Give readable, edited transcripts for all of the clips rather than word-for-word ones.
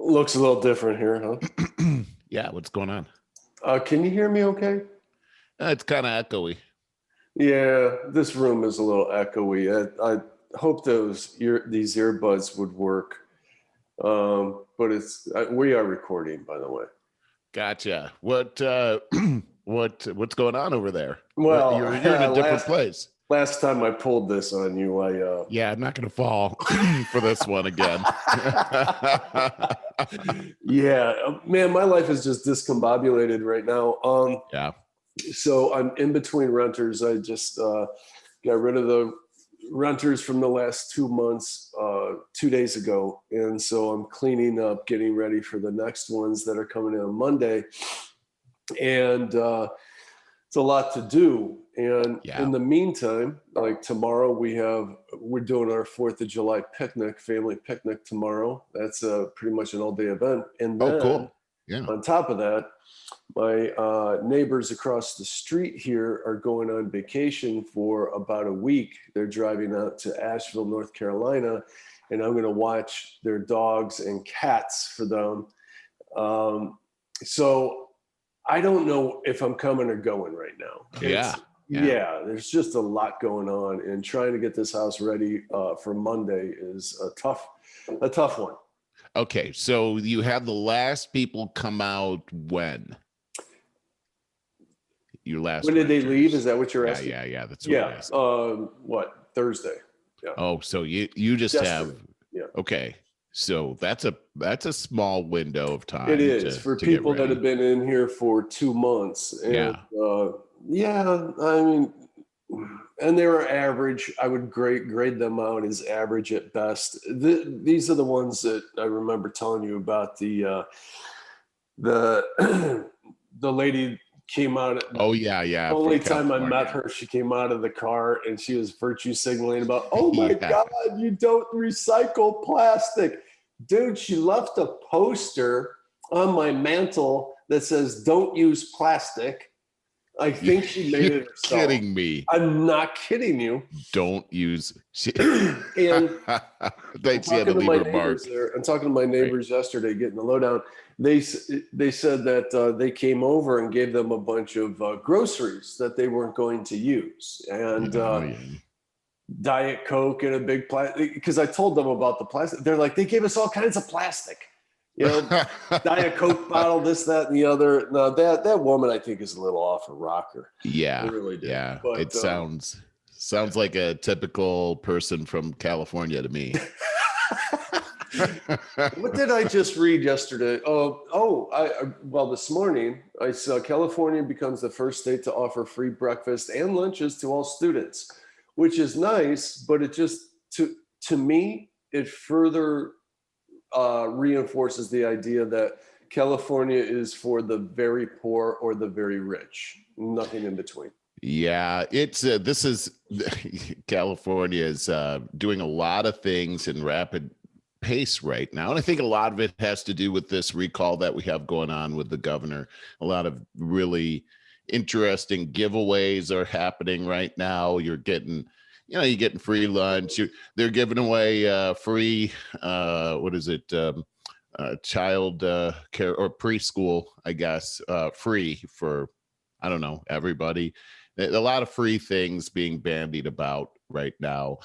Looks a little different here, huh? Yeah, what's going on? Can you hear me okay? It's kind of echoey. Yeah, this room is a little echoey. I hope these earbuds would work. But we are recording, by the way. Gotcha. What what's going on over there? Well, You're in a different place. Last time I pulled this on you, Yeah, I'm not gonna fall for this one again. Yeah, man, my life is just discombobulated right now. Yeah. So I'm in between renters. I just got rid of the renters from the last 2 months 2 days ago, and so I'm cleaning up, getting ready for the next ones that are coming in on Monday, and it's a lot to do. And in the meantime, like tomorrow we're doing our 4th of July picnic, family picnic tomorrow. That's pretty much an all-day event. And then cool. Yeah. On top of that, my neighbors across the street here are going on vacation for about a week. They're driving out to Asheville, North Carolina, and I'm going to watch their dogs and cats for them. So I don't know if I'm coming or going right now. Yeah, there's just a lot going on, and trying to get this house ready for Monday is a tough one. Okay, so you had the last people come out when? Your last. When did they leave? Is that what you're asking? Yeah. That's what what, Thursday? Yeah. Oh, so you just have. Yeah. Okay, so that's a small window of time. It is for people that have been in here for 2 months. And, I mean, and they were average. I would grade them out as average at best. These are the ones that I remember telling you about. The lady came out. Only time I met her, she came out of the car and she was virtue signaling about, oh my God, you don't recycle plastic. Dude, she left a poster on my mantle that says, don't use plastic. I think she made it herself. Kidding me. I'm not kidding you. Don't use. And I'm talking to my neighbors yesterday, getting the lowdown. They said that they came over and gave them a bunch of groceries that they weren't going to use, and Diet Coke and a big plastic. Because I told them about the plastic. They're like, they gave us all kinds of plastic. You know, Diet Coke bottle, this, that, and the other. No, that woman, I think, is a little off a rocker. Yeah, I really do. Yeah, but, it sounds like a typical person from California to me. What did I just read yesterday? Well, this morning I saw California becomes the first state to offer free breakfast and lunches to all students, which is nice, but it just to me it further reinforces the idea that California is for the very poor or the very rich, nothing in between. Yeah, California is doing a lot of things in rapid pace right now. And I think a lot of it has to do with this recall that we have going on with the governor. A lot of really interesting giveaways are happening right now. You're getting free lunch. They're giving away free, child care or preschool, I guess, free for, I don't know, everybody. A lot of free things being bandied about right now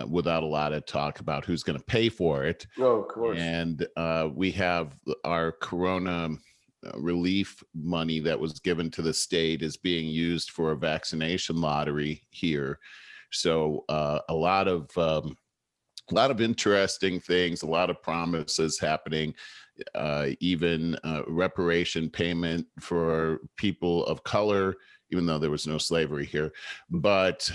without a lot of talk about who's going to pay for it. Oh, of course. And we have our Corona relief money that was given to the state is being used for a vaccination lottery here. So a lot of interesting things, a lot of promises happening, even reparation payment for people of color, even though there was no slavery here. But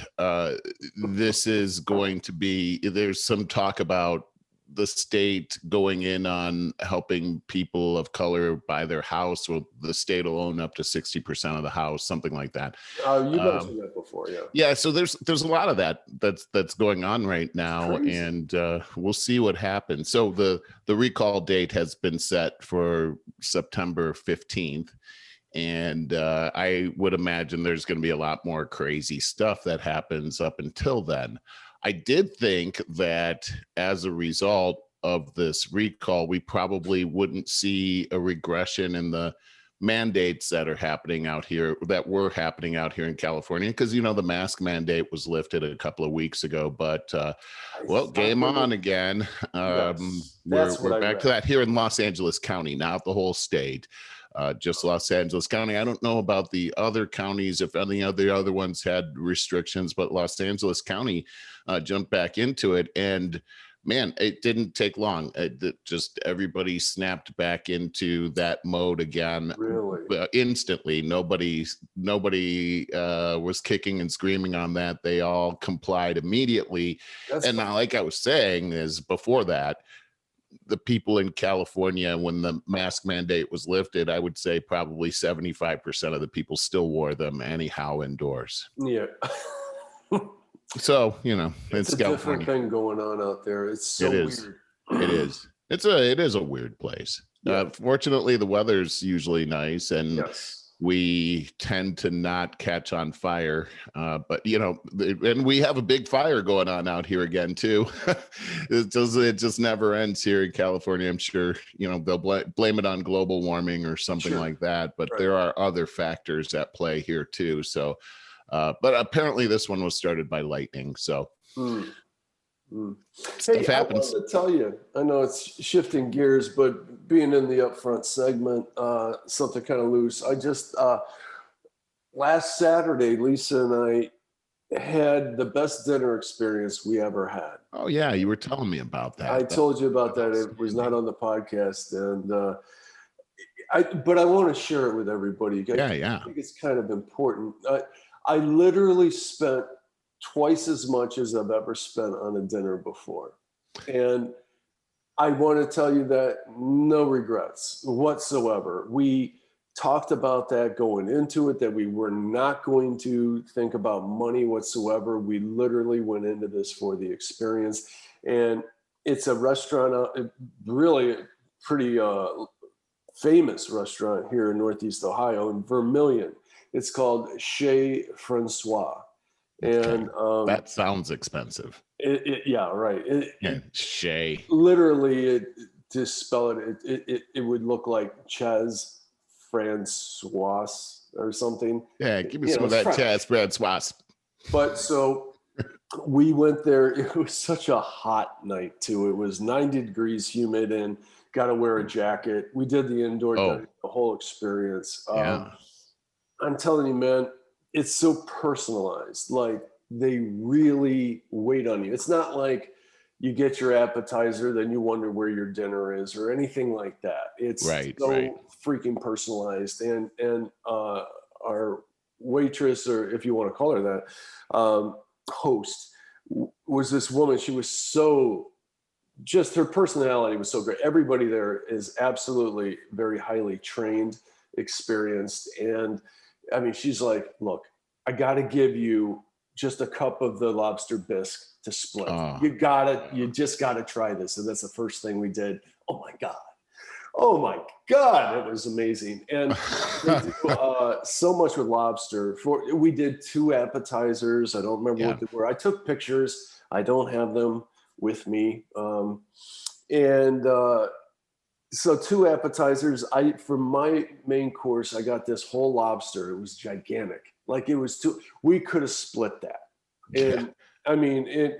this is going to be, there's some talk about the state going in on helping people of color buy their house, or the state will own up to 60% of the house, something like that. You mentioned that before, yeah. Yeah, so there's a lot of that's going on right now, and we'll see what happens. So the recall date has been set for September 15th, and I would imagine there's going to be a lot more crazy stuff that happens up until then. I did think that as a result of this recall, we probably wouldn't see a regression in the mandates that are happening out here, that were happening out here in California, because the mask mandate was lifted a couple of weeks ago, but well, game on again. We're back to that here in Los Angeles County, not the whole state, just Los Angeles County. I don't know about the other counties, if any of the other ones had restrictions, but Los Angeles County jumped back into it, and man, it didn't take long. Just everybody snapped back into that mode again. Really? Instantly. Nobody was kicking and screaming on that. They all complied immediately. Now, like I was saying, is before that, the people in California, when the mask mandate was lifted, I would say probably 75% of the people still wore them anyhow indoors. Yeah. So, it's a different thing going on out there. It's so weird. It is. It is a weird place. Yeah. Fortunately, the weather's usually nice, and we tend to not catch on fire. But and we have a big fire going on out here again too. It just never ends here in California. I'm sure they'll blame it on global warming or something like that. But there are other factors at play here too. So. But apparently this one was started by lightning. So stuff happens. I wanted to tell you, I know it's shifting gears, but being in the upfront segment, something kind of loose. I just, last Saturday, Lisa and I had the best dinner experience we ever had. Oh yeah. You were telling me about that. I told you about that. It was not on the podcast. And, but I want to share it with everybody. I think it's kind of important. I literally spent twice as much as I've ever spent on a dinner before. And I want to tell you that no regrets whatsoever. We talked about that going into it, that we were not going to think about money whatsoever. We literally went into this for the experience. And it's a restaurant, really pretty famous restaurant here in Northeast Ohio in Vermilion. It's called Chez Francois. And that sounds expensive. Yeah, right. Chez. Literally, to spell it would look like Chez Francois or something. Yeah, give me some of that Chez Francois. But so we went there. It was such a hot night too. It was 90 degrees, humid, and got to wear a jacket. We did the indoor dining, the whole experience. I'm telling you, man, it's so personalized. Like, they really wait on you. It's not like you get your appetizer, then you wonder where your dinner is or anything like that. It's freaking personalized. And our waitress, or if you want to call her that, host, was this woman. She was just her personality was so great. Everybody there is absolutely very highly trained, experienced. And I mean, she's like, look, I got to give you just a cup of the lobster bisque to split. You just got to try this. And that's the first thing we did. Oh my God, it was amazing. And they do so much with lobster. We did 2 appetizers. I don't remember what they were. I took pictures. I don't have them with me. So 2 appetizers. For my main course, I got this whole lobster. It was gigantic. Like, it was we could have split that. And I mean,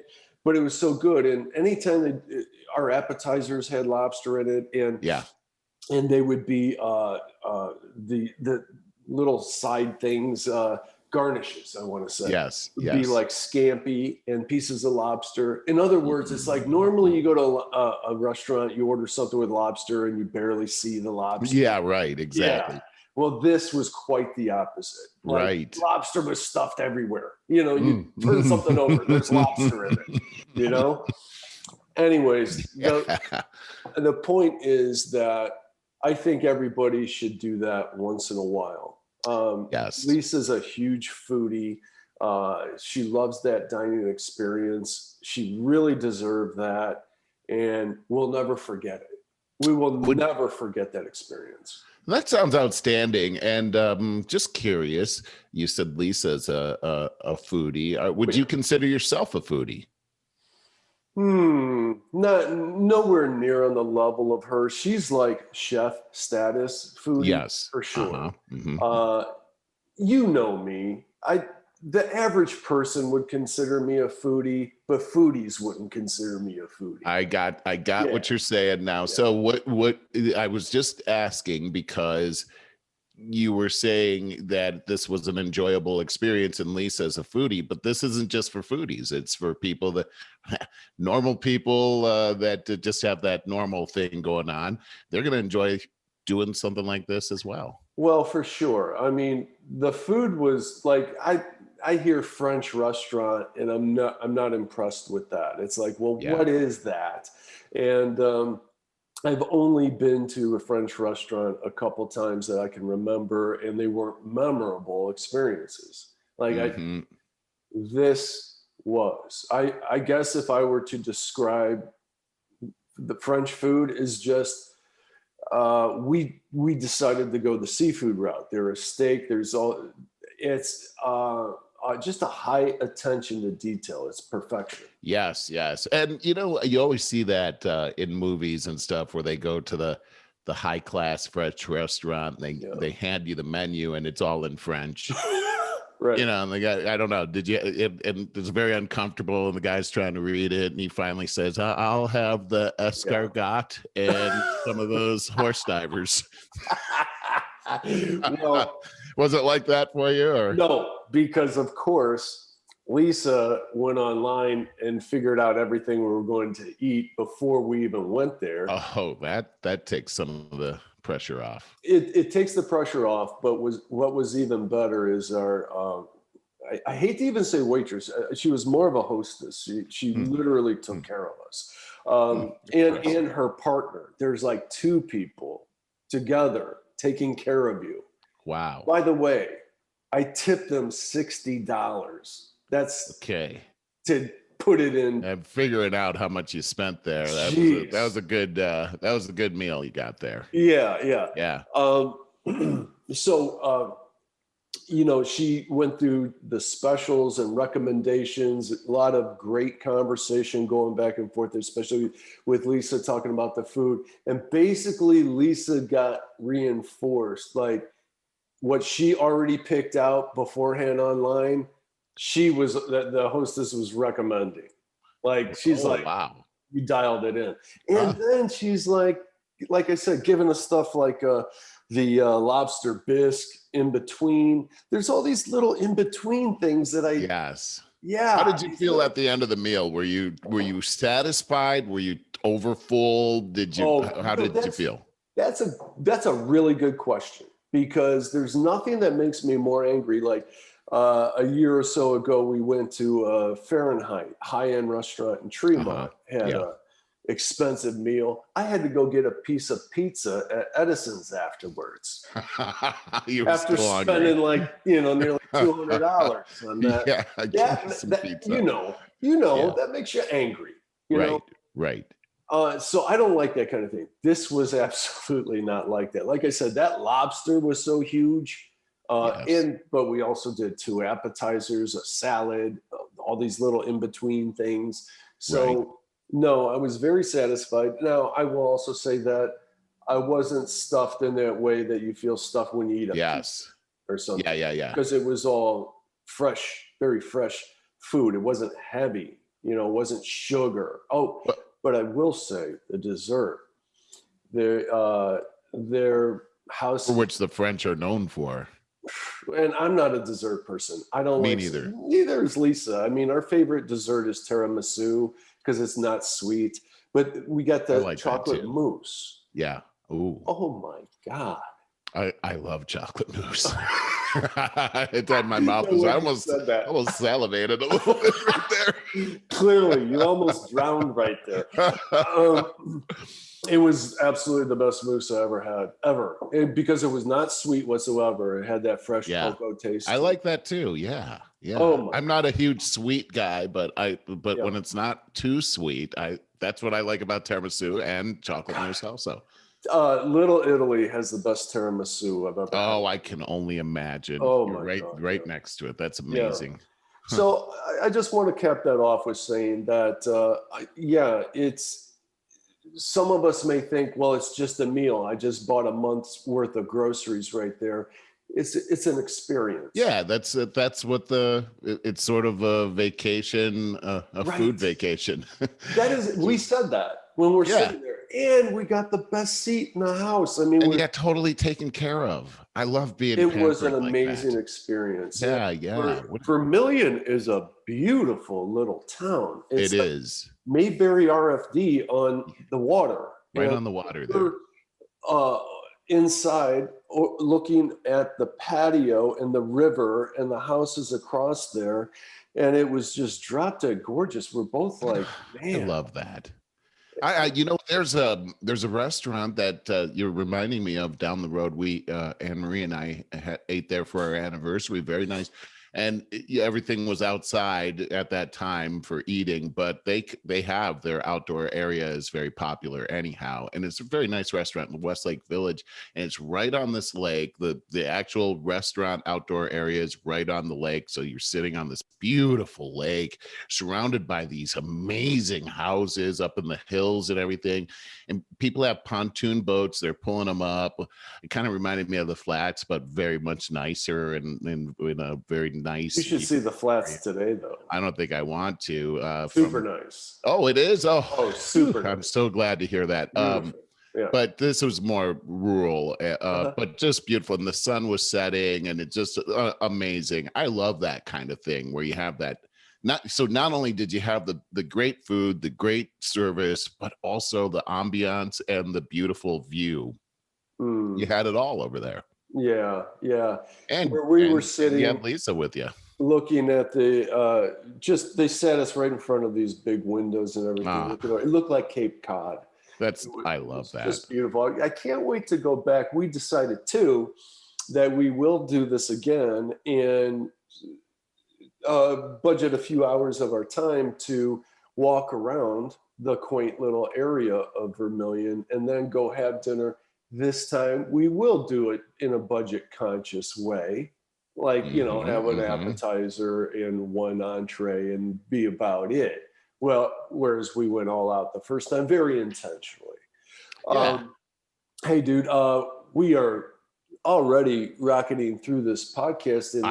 but it was so good. And anytime our appetizers had lobster in it, and they would be the little side things, garnishes, I want to say. Yes. Be like scampi and pieces of lobster. In other words, it's like normally you go to a restaurant, you order something with lobster and you barely see the lobster. Yeah, right. Exactly. Yeah. Well, this was quite the opposite. Like, lobster was stuffed everywhere. You turn something over, there's lobster in it, Anyways, the point is that I think everybody should do that once in a while. Lisa's a huge foodie. She loves that dining experience. She really deserved that, and we'll never forget it. We will never forget that experience. That sounds outstanding. And just curious, you said Lisa's a foodie. Would you consider yourself a foodie? Not nowhere near on the level of her. She's like chef status foodie Yes. for sure. Hmm. You know me. The average person would consider me a foodie, but foodies wouldn't consider me a foodie. I got Yeah. what you're saying now. Yeah. So what I was just asking, because you were saying that this was an enjoyable experience and Lisa's a foodie, but this isn't just for foodies. It's for people that normal people that just have that normal thing going on. They're going to enjoy doing something like this as well. Well, for sure. I mean, the food was like I hear French restaurant and I'm not impressed with that. It's like, well, Yeah. what is that? And I've only been to a French restaurant a couple times that I can remember, and they weren't memorable experiences. Like this was. I guess if I were to describe the French food is just we decided to go the seafood route. There is steak. It's just a high attention to detail. It's perfection. Yes, and you always see that in movies and stuff where they go to the high class French restaurant. They hand you the menu and it's all in French. Right. And the guy, I don't know, and it's very uncomfortable, and the guy's trying to read it, and he finally says, I'll have the escargot and some of those horse divers. Well, was it like that for you? Or no, because of course Lisa went online and figured out everything we were going to eat before we even went there. Oh, that takes some of the pressure off. It takes the pressure off, but what was even better is our I hate to even say waitress. She was more of a hostess. She literally took care of us. And her partner. There's like two people together taking care of you. Wow. By the way, I tipped them $60. That's okay. To put it in. I'm figuring out how much you spent there. That was a good meal you got there. Yeah. So she went through the specials and recommendations, a lot of great conversation going back and forth, especially with Lisa talking about the food. And basically Lisa got reinforced, like what she already picked out beforehand online. The hostess was recommending, like, she's like, wow, you dialed it in. And then she's like I said, giving us stuff like the lobster bisque in between. There's all these little in between things that How did you feel at the end of the meal? Were you satisfied? Were you overfull? How did you feel? That's a really good question, because there's nothing that makes me more angry. Like a year or so ago, we went to Fahrenheit, high-end restaurant in Tremont, had a expensive meal. I had to go get a piece of pizza at Edison's afterwards. After spending like nearly $200 on that. That makes you angry. Right. So I don't like that kind of thing. This was absolutely not like that. Like I said, that lobster was so huge. But we also did 2 appetizers, a salad, all these little in-between things. So no, I was very satisfied. Now, I will also say that I wasn't stuffed in that way that you feel stuffed when you eat a pizza or something. Yeah. Because it was all fresh, very fresh food. It wasn't heavy, it wasn't sugar. But I will say the dessert, their house, for which the French are known for. And I'm not a dessert person. I don't. Me neither. Neither is Lisa. I mean, our favorite dessert is tiramisu because it's not sweet. But we got the chocolate mousse. Yeah. Ooh. Oh my God. I love chocolate mousse. It's in my mouth. I almost salivated a little bit right there. Clearly, you almost drowned right there. It was absolutely the best mousse I ever had, because it was not sweet whatsoever. It had that fresh cocoa taste. I like that too. Yeah. I'm not a huge sweet guy, but when it's not too sweet, that's what I like about tiramisu and chocolate mousse also. Little Italy has the best tiramisu I've ever had. I can only imagine. Oh You're my God, right next to it. That's amazing. So I just want to cap that off with saying that, yeah, it's, some of us may think, well, it's just a meal. I just bought a month's worth of groceries right there. It's an experience. Yeah, that's what it's sort of a vacation, a food vacation. That is, we said that when we're sitting there, and we got the best seat in the house. I mean, and we got totally taken care of. I love being it was an like amazing that. experience. Yeah, yeah. Vermilion is a beautiful little town. It's it is Mayberry RFD on the water, right on the water there. Inside, looking at the patio and the river and the houses across there, and it was just drop dead gorgeous. We're both like, man, I love that. I there's a restaurant that you're reminding me of down the road. We Anne Marie and I ate there for our anniversary. Very nice, and everything was outside at that time for eating. But they have their outdoor area is very popular anyhow, and it's a very nice restaurant in Westlake Village, and it's right on this lake. The actual restaurant outdoor area is right on the lake, so you're sitting on this beautiful lake surrounded by these amazing houses up in the hills and everything, and people have pontoon boats. They're pulling them up. It kind of reminded me of the Flats, but very much nicer and in a very nice. You should see the Flats today, though. I don't think I want to. Super nice. Oh, it is. Oh, super nice. I'm so glad to hear that. Yeah. But this was more rural, but just beautiful. And the sun was setting, and it's just amazing. I love that kind of thing where you have that. Not only did you have the great food, the great service, but also the ambiance and the beautiful view. You had it all over there. Yeah, yeah. And where we were sitting, you had Lisa with you, looking at the they sat us right in front of these big windows and everything. It looked like Cape Cod. I love that. Just beautiful. I can't wait to go back. We decided too that we will do this again and budget a few hours of our time to walk around the quaint little area of Vermilion and then go have dinner. This time we will do it in a budget conscious way, like, have an appetizer and one entree and be about it. Well, whereas we went all out the first time, very intentionally. Yeah. Hey, dude, we are already rocketing through this podcast. And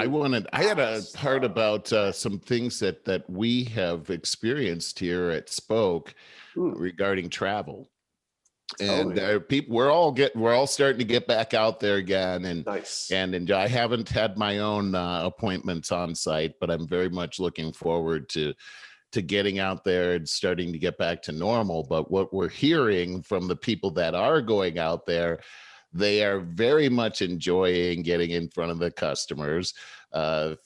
I had a part about some things that we have experienced here at Spoke regarding travel. And we're all starting to get back out there again, and nice. And I haven't had my own appointments on site, but I'm very much looking forward to getting out there and starting to get back to normal. But what we're hearing from the people that are going out there, they are very much enjoying getting in front of the customers,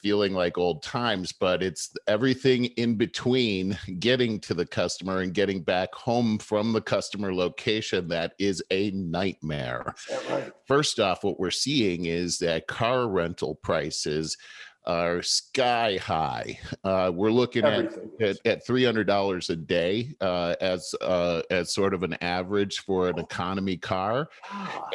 feeling like old times, but it's everything in between getting to the customer and getting back home from the customer location that is a nightmare. Is that right? First off, what we're seeing is that car rental prices are sky high. We're looking at $300 a day as sort of an average for an economy car,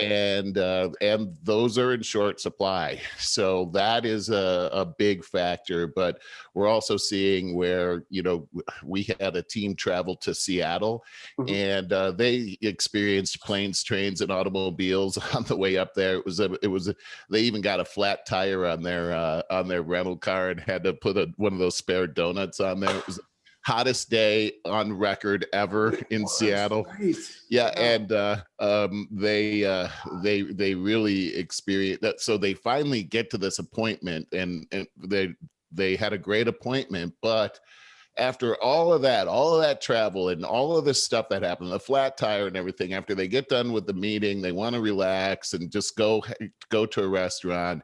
and those are in short supply. So that is a big factor. But we're also seeing where we had a team travel to Seattle, and they experienced planes, trains, and automobiles on the way up there. They even got a flat tire on their rental car and had to put one of those spare donuts on there. It was the hottest day on record ever in Seattle. Right. Yeah, and they really experienced that. So they finally get to this appointment, and they had a great appointment, but after all of that travel and all of this stuff that happened, the flat tire and everything, after they get done with the meeting, they want to relax and just go to a restaurant.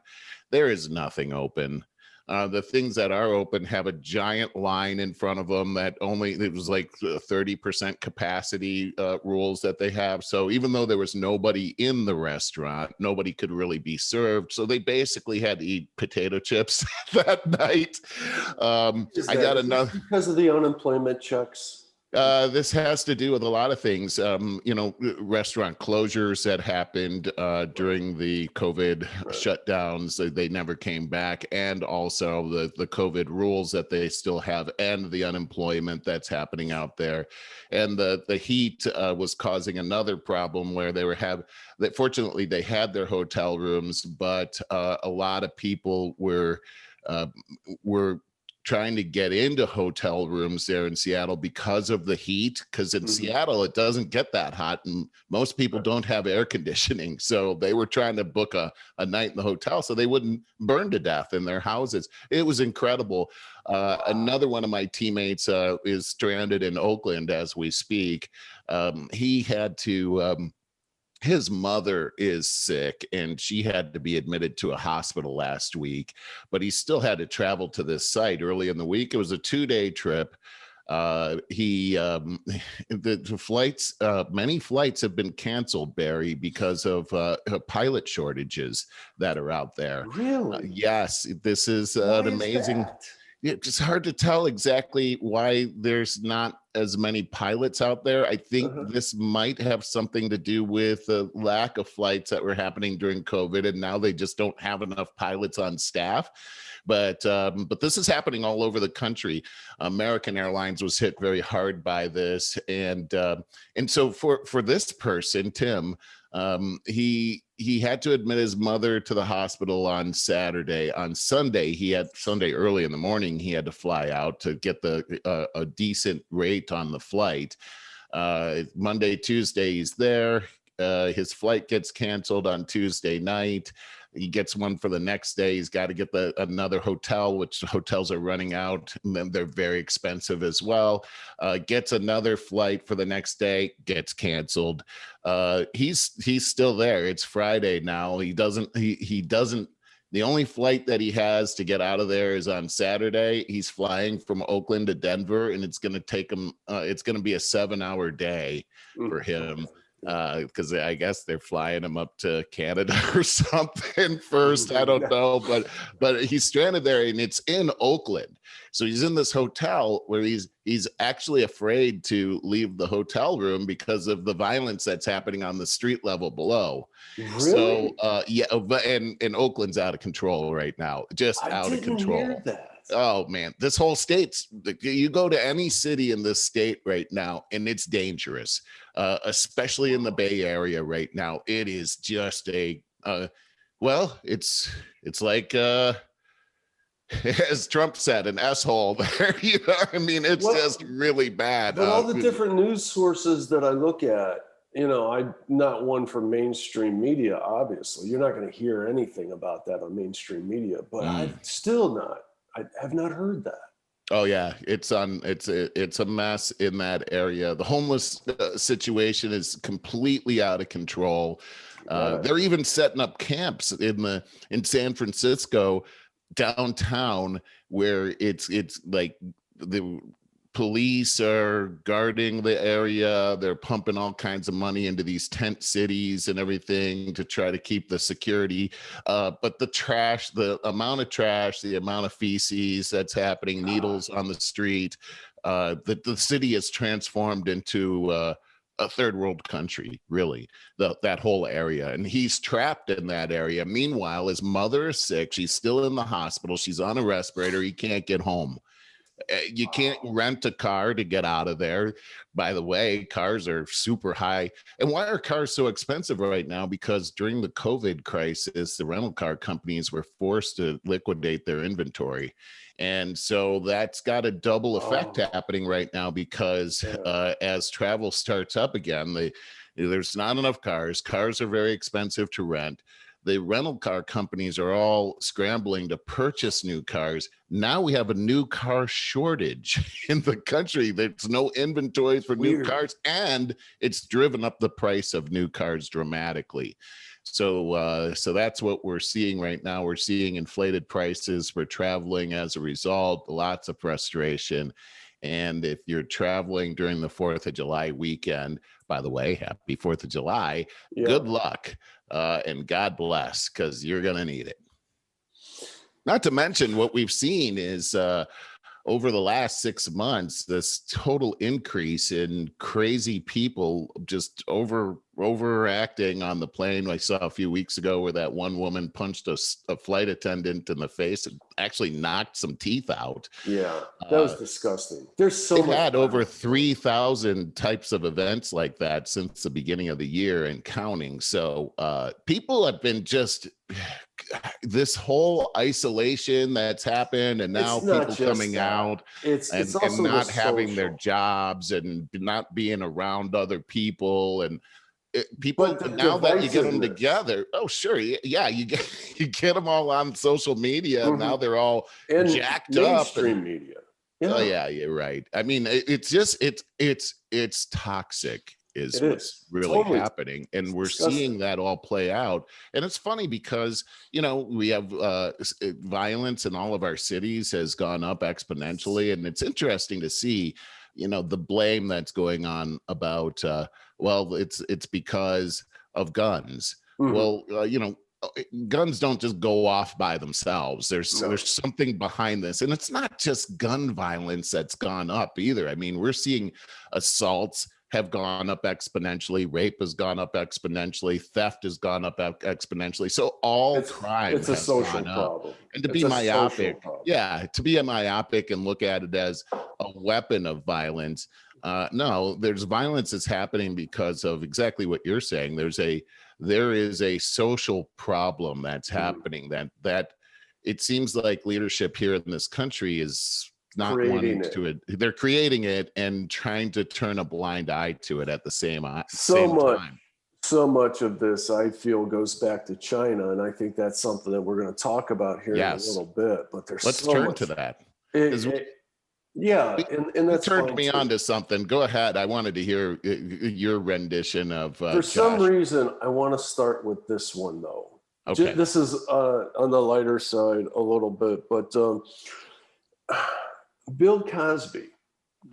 There is nothing open. The things that are open have a giant line in front of them it was like 30% capacity rules that they have. So even though there was nobody in the restaurant, nobody could really be served. So they basically had to eat potato chips that night. I got another because of the unemployment checks. This has to do with a lot of things. Restaurant closures that happened during the COVID shutdowns. They never came back. And also the COVID rules that they still have, and the unemployment that's happening out there. And the heat was causing another problem where fortunately they had their hotel rooms, but a lot of people were trying to get into hotel rooms there in Seattle because of the heat. Because in Seattle, it doesn't get that hot, and most people don't have air conditioning. So they were trying to book a night in the hotel so they wouldn't burn to death in their houses. It was incredible. Another one of my teammates is stranded in Oakland as we speak. He had to... his mother is sick and she had to be admitted to a hospital last week, but he still had to travel to this site early in the week. It was a 2-day trip. The flights, many flights have been canceled, Barry, because of pilot shortages that are out there. Really? Yes, this is an amazing... It's hard to tell exactly why there's not as many pilots out there. I think this might have something to do with the lack of flights that were happening during COVID, and now they just don't have enough pilots on staff. But this is happening all over the country. American Airlines was hit very hard by this, and so for this person, Tim, he had to admit his mother to the hospital on Saturday. On Sunday, Sunday early in the morning, he had to fly out to get a decent rate on the flight. Monday, Tuesday, he's there. His flight gets canceled on Tuesday night. He gets one for the next day. He's got to get another hotel, which hotels are running out, and then they're very expensive as well. Gets another flight for the next day, gets canceled. He's still there. It's Friday now. He doesn't. The only flight that he has to get out of there is on Saturday. He's flying from Oakland to Denver, and it's going to take him. It's going to be a 7-hour day for him. Because I guess they're flying him up to Canada or something first. I don't know, but he's stranded there, and it's in Oakland. So he's in this hotel where he's actually afraid to leave the hotel room because of the violence that's happening on the street level below. Really? So and Oakland's out of control right now, just out of control. Hear that. Oh man, this whole state's, you go to any city in this state right now and it's dangerous, especially in the Bay Area right now. It is just it's like, as Trump said, an S-hole there. You know what I mean? It's just really bad. But all the different news sources that I look at, I'm not one for mainstream media, obviously. You're not going to hear anything about that on mainstream media, but I have not heard that. Oh yeah, it's a mess in that area. The homeless situation is completely out of control. They're even setting up camps in San Francisco downtown, where it's like the police are guarding the area. They're pumping all kinds of money into these tent cities and everything to try to keep the security. But the trash, the amount of trash, the amount of feces that's happening, needles on the street, the city is transformed into a third world country, really, that whole area. And he's trapped in that area. Meanwhile, his mother is sick. She's still in the hospital. She's on a respirator. He can't get home. You can't rent a car to get out of there. By the way, cars are super high. And why are cars so expensive right now? Because during the COVID crisis, the rental car companies were forced to liquidate their inventory. And so that's got a double effect happening right now, because as travel starts up again, there's not enough cars. Cars are very expensive to rent. The rental car companies are all scrambling to purchase new cars. Now we have a new car shortage in the country. There's no inventory for new cars, and it's driven up the price of new cars dramatically. So that's what we're seeing right now. We're seeing inflated prices for traveling as a result, lots of frustration. And if you're traveling during the 4th of July weekend, by the way, happy 4th of July, good luck. And God bless, because you're going to need it. Not to mention, what we've seen is over the last 6 months, this total increase in crazy people just overacting on the plane. I saw a few weeks ago where that one woman punched a flight attendant in the face and actually knocked some teeth out. Yeah, that was disgusting. There's so they've much had over 3,000 types of events like that since the beginning of the year and counting. So people have been just this whole isolation that's happened, and now people coming out it's also and not having their social. jobs and not being around other people, and people But the now that you get them divisiveness. together, oh sure, yeah, you get them all on social media. Mhm. Now they're all And jacked up. mainstream media. Yeah. Oh yeah, you're right. I mean, it's just it's toxic is what's really Totally. happening, and we're disgusting. seeing that all play out. And it's funny because we have violence in all of our cities has gone up exponentially, and it's interesting to see the blame that's going on about well, it's because of guns. Mhm. Well, guns don't just go off by themselves. There's No. something behind this, and it's not just gun violence that's gone up either. I mean, we're seeing assaults have gone up exponentially, rape has gone up exponentially, theft has gone up exponentially. So all crime it's a has social gone up. problem. And to It's be a myopic, social problem. to be myopic and look at it as a weapon of violence. No, there's violence that's happening because of exactly what you're saying. There is a social problem that's happening that it seems like leadership here in this country is not wanting to it. They're creating it and trying to turn a blind eye to it at the same time. So much of this, I feel, goes back to China, and I think that's something that we're going to talk about here in a little bit. But let's turn to that. Yeah, and that's turned me on to something. Go ahead. I wanted to hear your rendition of. For some reason, I want to start with this one though. Okay. This is on the lighter side a little bit, but Bill Cosby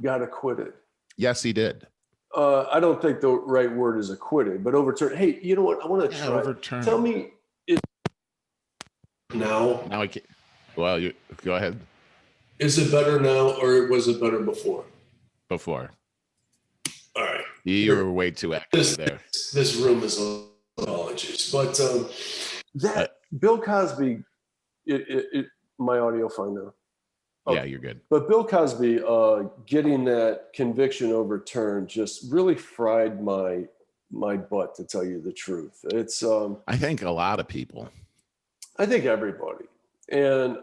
got acquitted. Yes, he did. I don't think the right word is acquitted, but overturned. Hey, you know what? I want to try. Overturned. Tell me, now I can't. Well, you go ahead. Is it better now, or was it better before? Before. All right. You were way too active there. This room is apologies, but Bill Cosby. My audio fine now. Yeah, you're good. But Bill Cosby getting that conviction overturned just really fried my butt, to tell you the truth. It's I think a lot of people. I think everybody. And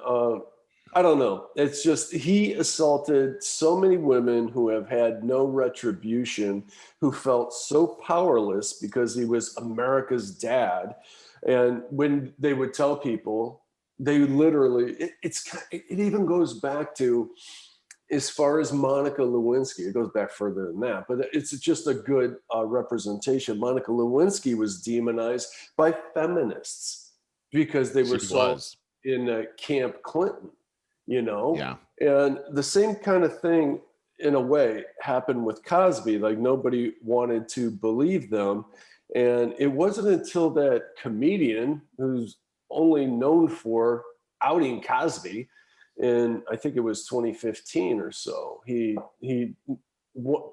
I don't know. It's just he assaulted so many women who have had no retribution, who felt so powerless because he was America's dad. And when they would tell people, they literally, it even goes back to, as far as Monica Lewinsky, it goes back further than that, but it's just a good representation. Monica Lewinsky was demonized by feminists because they were in Camp Clinton, Yeah. And the same kind of thing, in a way, happened with Cosby. Like, nobody wanted to believe them. And it wasn't until that comedian, who's only known for outing Cosby, and I think it was 2015 or so, he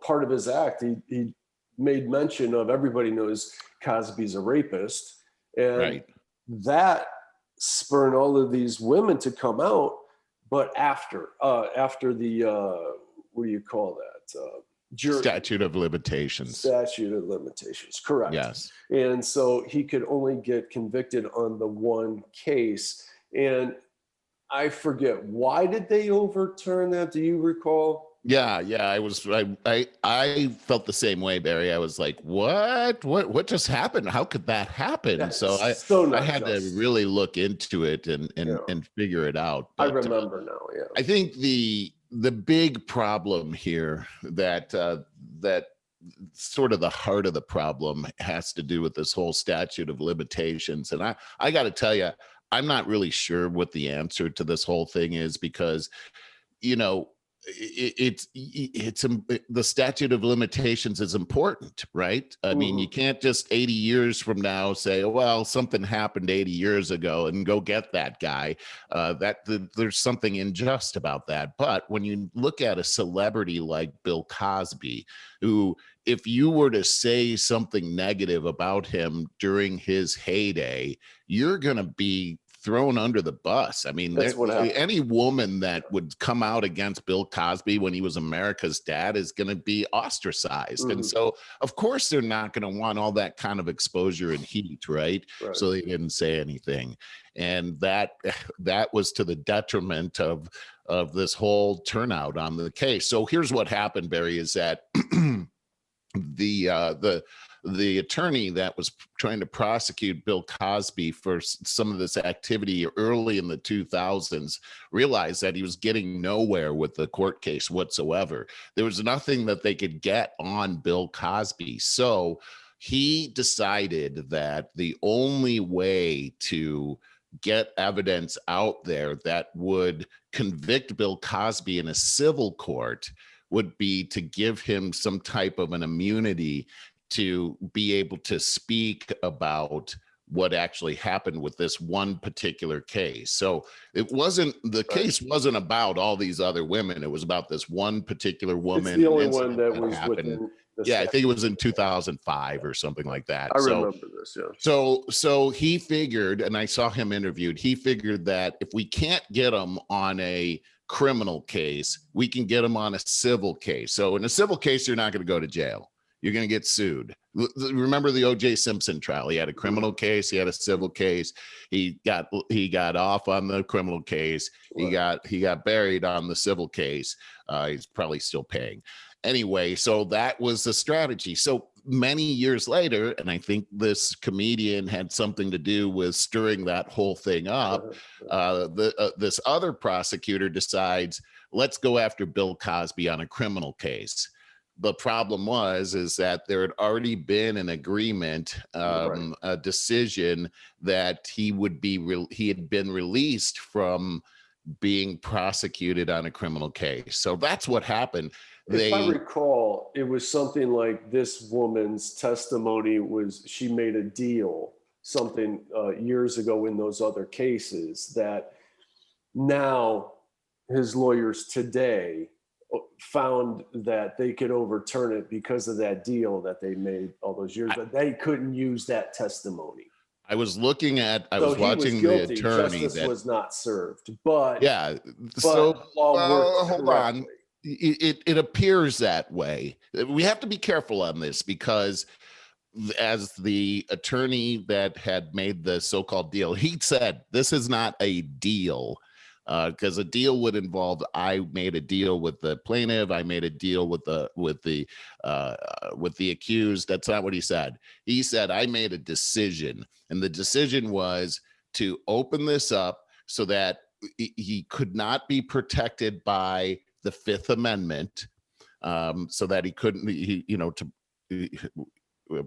part of his act, he made mention of, everybody knows Cosby's a rapist, and that spurred all of these women to come out. But after the what do you call that? Statute of limitations. Statute of limitations, correct. Yes. And so he could only get convicted on the one case. And I forget, why did they overturn that? Do you recall? Yeah. I felt the same way, Barry. I was like, what just happened? How could that happen? That's I had to really look into it and figure it out. But, I remember now. Yeah. I think the big problem here that sort of the heart of the problem has to do with this whole statute of limitations. And I got to tell you, I'm not really sure what the answer to this whole thing is, because, the statute of limitations is important, right? I mean, you can't just 80 years from now say, well, something happened 80 years ago and go get that guy. There's something unjust about that. But when you look at a celebrity like Bill Cosby, who, if you were to say something negative about him during his heyday, you're going to be thrown under the bus. I mean, any woman that would come out against Bill Cosby when he was America's dad is going to be ostracized. And so, of course, they're not going to want all that kind of exposure and heat, right? So they didn't say anything. And that was to the detriment of this whole turnout on the case. So here's what happened, Barry, is that the attorney that was trying to prosecute Bill Cosby for some of this activity early in the 2000s realized that he was getting nowhere with the court case whatsoever. There was nothing that they could get on Bill Cosby. So he decided that the only way to get evidence out there that would convict Bill Cosby in a civil court would be to give him some type of an immunity to be able to speak about what actually happened with this one particular case. So the case wasn't about all these other women. It was about this one particular woman. It's the only one that was within the I think it was in 2005 or something like that. I remember this, So he figured, and I saw him interviewed, he figured that if we can't get him on a criminal case, we can get him on a civil case. So in a civil case, you're not going to go to jail. You're going to get sued. Remember the O.J. Simpson trial? He had a criminal case. He had a civil case. He got off on the criminal case. He got buried on the civil case. He's probably still paying. Anyway, so that was the strategy. So many years later, and I think this comedian had something to do with stirring that whole thing up, this other prosecutor decides, let's go after Bill Cosby on a criminal case. The problem is that there had already been an agreement, a decision that he had been released from being prosecuted on a criminal case. So that's what happened. If I recall, it was something like this woman's testimony was she made a deal something years ago in those other cases that now his lawyers today found that they could overturn it because of that deal that they made all those years, but they couldn't use that testimony. I was watching the attorney. Justice was not served, but hold on. It appears that way. We have to be careful on this because as the attorney that had made the so-called deal, he said, this is not a deal. Because a deal would involve, I made a deal with the plaintiff, I made a deal with the accused. That's not what he said. He said, I made a decision, and the decision was to open this up so that he could not be protected by the Fifth Amendment, so that he couldn't,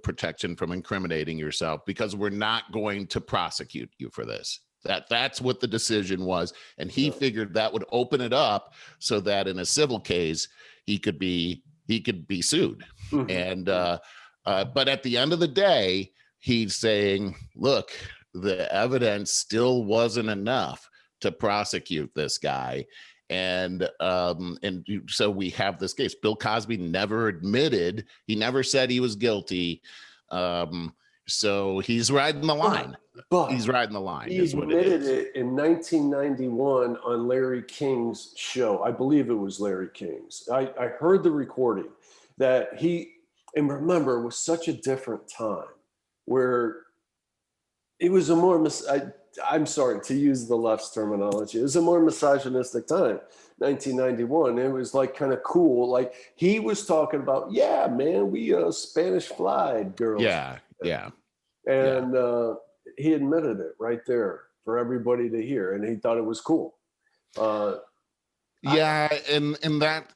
protection from incriminating yourself, because we're not going to prosecute you for this. That's what the decision was. And he figured that would open it up so that in a civil case, he could be sued. Mm-hmm. And, but at the end of the day, he's saying, look, the evidence still wasn't enough to prosecute this guy. And so we have this case. Bill Cosby never admitted, he never said he was guilty. So he's riding the line. But he's riding the line. He admitted it in 1991 on Larry King's show. I believe it was Larry King's. I heard the recording that and remember, it was such a different time where it was a more, I'm sorry to use the left's terminology, it was a more misogynistic time, 1991. It was like kind of cool. Like he was talking about, yeah, man, we Spanish flied girls. Yeah. And he admitted it right there for everybody to hear, and he thought it was cool. Yeah, and that,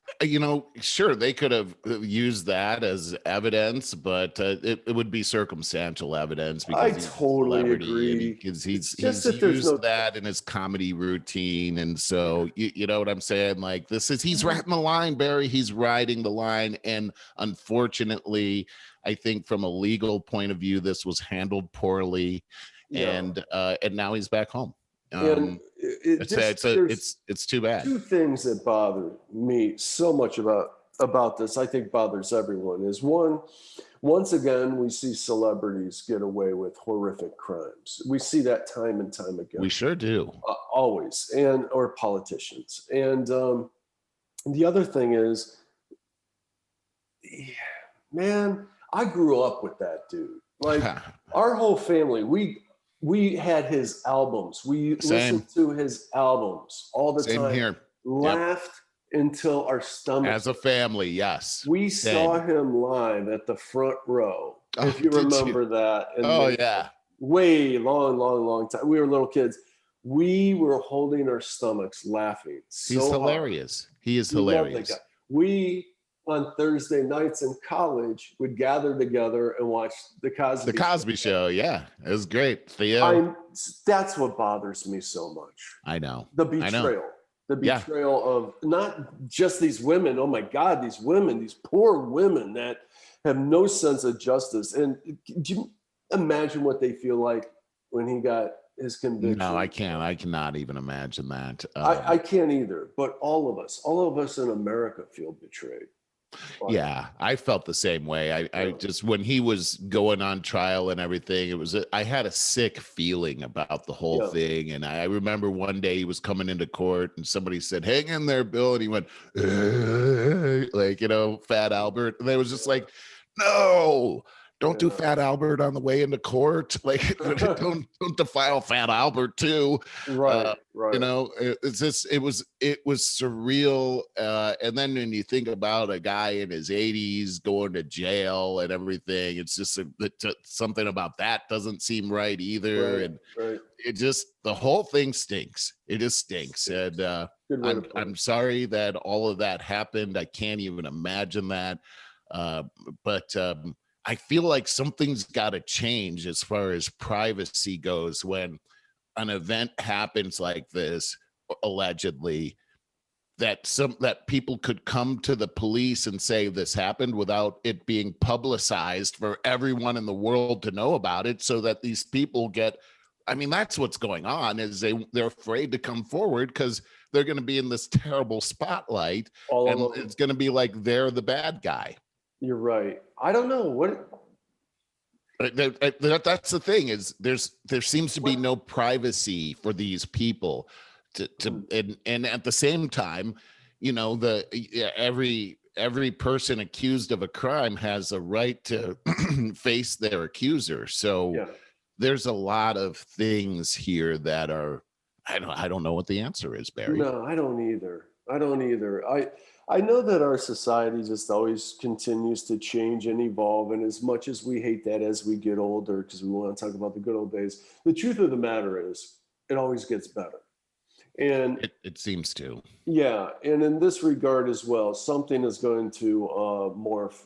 sure, they could have used that as evidence, but it would be circumstantial evidence I because he's a totally celebrity and agree. It's just he's that there's used no. that in his comedy routine, and Yeah. so you know what I'm saying? Like he's riding the line, Barry. He's riding the line, and unfortunately, I think from a legal point of view, this was handled poorly, Yeah. and now he's back home. And It's too bad. two things that bother me so much about this, I think bothers everyone, is one, once again, we see celebrities get away with horrific crimes. We see that time and time again. We sure do. Always, or politicians. And the other thing is, man, I grew up with that dude. Like our whole family, we had his albums. We listened to his albums all the Same time. Here. Laughed until our stomachs. As a family, yes. We saw him live at the front row. If you remember that. And yeah. Way long time. We were little kids. We were holding our stomachs laughing. He's hilarious. Hard. He is hilarious. We on Thursday nights in college would gather together and watch the Cosby Show. Yeah, it was great. That's what bothers me so much. I know. The betrayal. The betrayal of not just these women. Oh my God, these women, these poor women that have no sense of justice. And do you imagine what they feel like when he got his conviction? No, I can't. I cannot even imagine that. I can't either. But all of us in America feel betrayed. Yeah, I felt the same way. I just, when he was going on trial and everything, I had a sick feeling about the whole thing. And I remember one day he was coming into court and somebody said, "Hang in there, Bill." And he went, like, Fat Albert. And they was just like, no, don't do Fat Albert on the way into court. Like, don't defile Fat Albert too. Right. It's just, it was surreal. And then when you think about a guy in his 80s going to jail and everything, it's just something about that doesn't seem right either. It just, the whole thing stinks. It just stinks. And I'm sorry that all of that happened. I can't even imagine that. But I feel like something's got to change as far as privacy goes when an event happens like this, allegedly, that people could come to the police and say this happened without it being publicized for everyone in the world to know about it, so that these people that's what's going on, is they're afraid to come forward because they're going to be in this terrible spotlight, and it's going to be like they're the bad guy. You're right. I don't know what. That's the thing, is there seems to be no privacy for these people and at the same time, every person accused of a crime has a right to face their accuser. So there's a lot of things here that are, I don't know what the answer is, Barry. No, I don't either. I know that our society just always continues to change and evolve. And as much as we hate that as we get older, because we want to talk about the good old days, the truth of the matter is it always gets better. And it seems to. Yeah. And in this regard as well, something is going to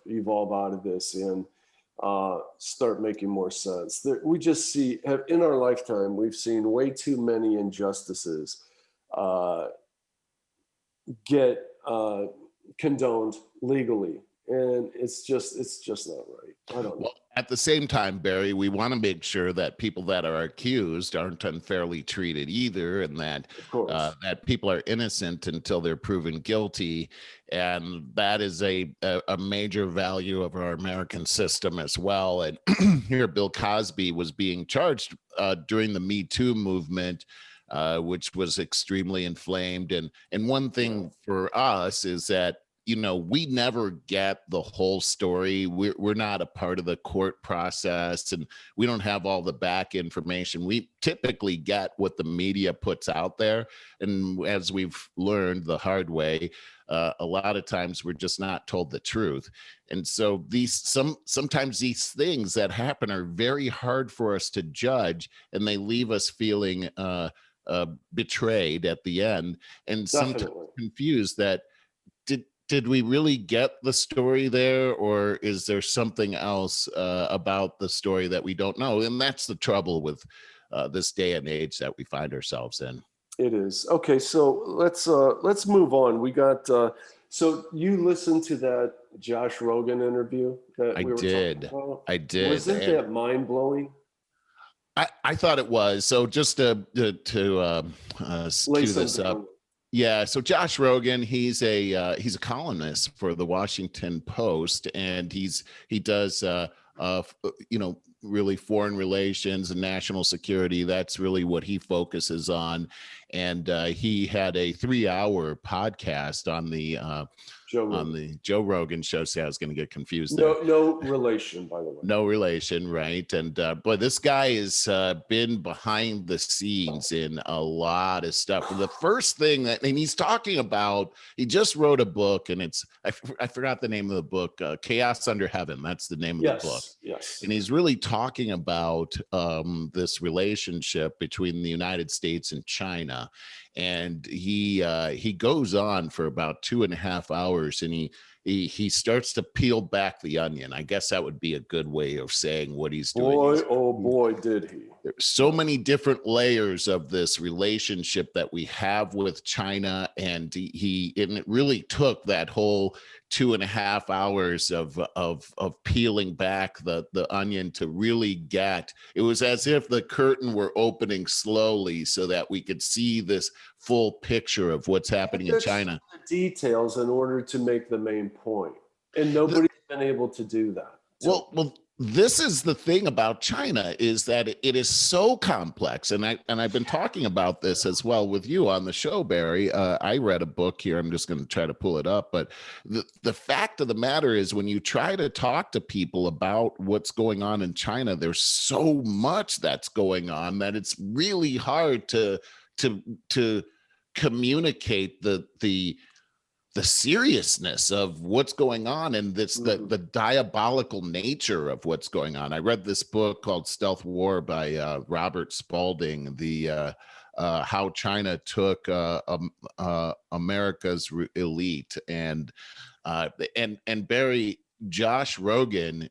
evolve out of this and start making more sense. We just see, in our lifetime, we've seen way too many injustices get condoned legally, and it's just not right. I don't know. Well, at the same time, Barry, we want to make sure that people that are accused aren't unfairly treated either, and that that people are innocent until they're proven guilty, and that is a major value of our American system as well. And here, Bill Cosby was being charged during the Me Too movement, which was extremely inflamed. And one thing for us is that, we never get the whole story. We're not a part of the court process, and we don't have all the back information. We typically get what the media puts out there. And as we've learned the hard way, a lot of times we're just not told the truth. And so sometimes these things that happen are very hard for us to judge, and they leave us feeling betrayed at the end. And confused that did we really get the story there, or is there something else about the story that we don't know? And that's the trouble with this day and age that we find ourselves in. It is. Okay, so let's move on. We got so you listened to that Josh Rogin interview that we were talking about? I did. Wasn't that mind blowing? I thought it was. So just to cue this up. Yeah, so Josh Rogin, he's a columnist for the Washington Post, and he does really foreign relations and national security. That's really what he focuses on. And he had a 3-hour podcast on the Joe Rogan show. See, I was going to get confused there. No relation, by the way. No relation, right? And but this guy has been behind the scenes in a lot of stuff. And the first thing and he's talking about, he just wrote a book, and it's I forgot the name of the book, Chaos Under Heaven. That's the name of the book. Yes. And he's really talking about this relationship between the United States and China. And he goes on for about 2.5 hours, and he starts to peel back the onion. I guess that would be a good way of saying what he's doing. Boy, did he. There's so many different layers of this relationship that we have with China, and it really took that whole 2.5 hours of peeling back the onion to really get. It was as if the curtain were opening slowly so that we could see this full picture of what's happening in China. The details in order to make the main point, and nobody's been able to do that. Well, this is the thing about China, is that it is so complex, and I've been talking about this as well with you on the show, Barry. I read a book here. I'm just going to try to pull it up, but the fact of the matter is, when you try to talk to people about what's going on in China, there's so much that's going on that it's really hard to communicate the seriousness of what's going on, and the diabolical nature of what's going on. I read this book called Stealth War by Robert Spalding, the how China took America's elite, and Barry, Josh Rogin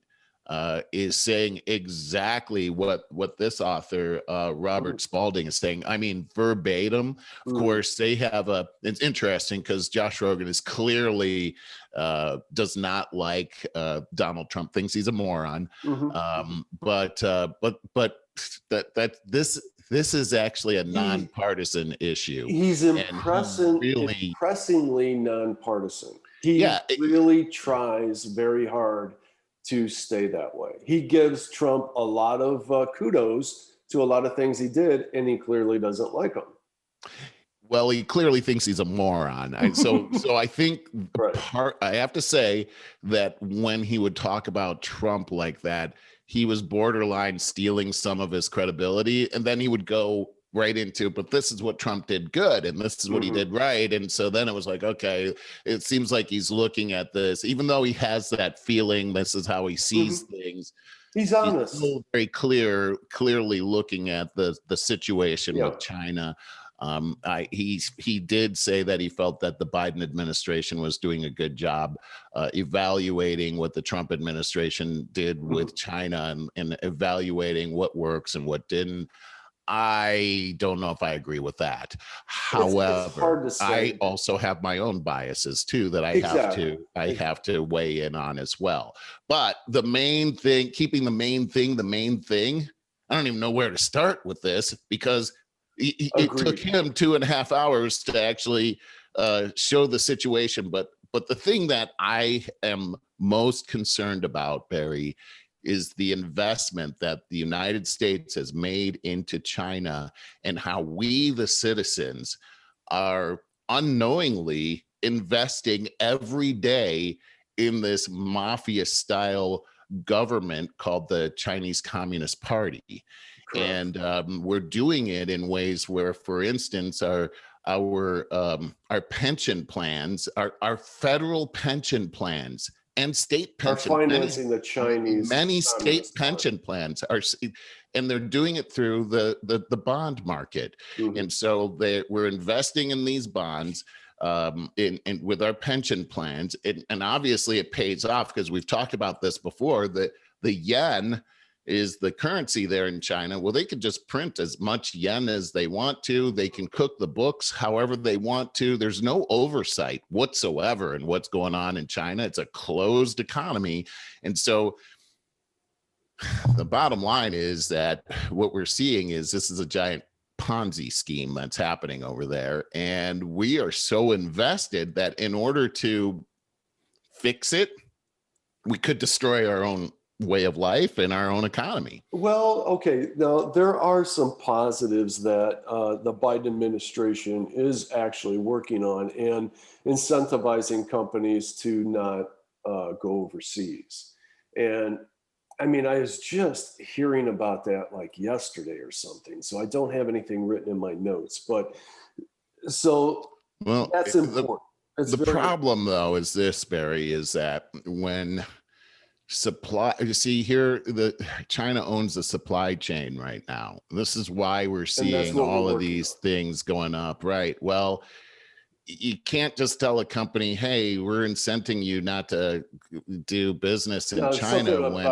is saying exactly what this author, Robert Spalding, is saying. I mean, verbatim. Of course, they have it's interesting because Josh Rogin is clearly does not like Donald Trump, thinks he's a moron. But this is actually a nonpartisan issue. He's impressingly nonpartisan. He really tries very hard to stay that way. He gives Trump a lot of kudos to a lot of things he did, and he clearly doesn't like them. Well, he clearly thinks he's a moron. So I think I have to say that when he would talk about Trump like that, he was borderline stealing some of his credibility, and then he would go right into, but this is what Trump did good, and this is what he did right. And so then it was like, okay, it seems like he's looking at this, even though he has that feeling, this is how he sees things. He's honest. He's very clearly looking at the situation with China. He did say that he felt that the Biden administration was doing a good job evaluating what the Trump administration did with China, and evaluating what works and what didn't. I don't know if I agree with that. However, I also have my own biases too that I have to weigh in on as well. But the main thing, keeping the main thing, I don't even know where to start with this, because it took him 2.5 hours to actually show the situation. But the thing that I am most concerned about, Barry, is the investment that the United States has made into China, and how we, the citizens, are unknowingly investing every day in this mafia-style government called the Chinese Communist Party. Correct. And we're doing it in ways where, for instance, our pension plans, our federal pension plans, and state pension are financing the Chinese. Many state pension plans are, and they're doing it through the bond market. And so we're investing in these bonds. in with our pension plans, and obviously it pays off because we've talked about this before. That the yen is the currency there in China. Well, they could just print as much yen as they want to. They can cook the books however they want to. There's no oversight whatsoever in what's going on in China. It's a closed economy. And so the bottom line is that what we're seeing is this is a giant Ponzi scheme that's happening over there. And we are so invested that in order to fix it, we could destroy our own way of life and our own economy. Well, okay. Now, there are some positives that the Biden administration is actually working on and incentivizing companies to not go overseas. And I mean, I was just hearing about that like yesterday or something. So I don't have anything written in my notes, but so that's important. The problem, though, is this, Barry, is that when supply, you see here, the China owns the supply chain right now. This is why we're seeing all of these things going up, right? Well, you can't just tell a company, hey, we're incenting you not to do business in China. When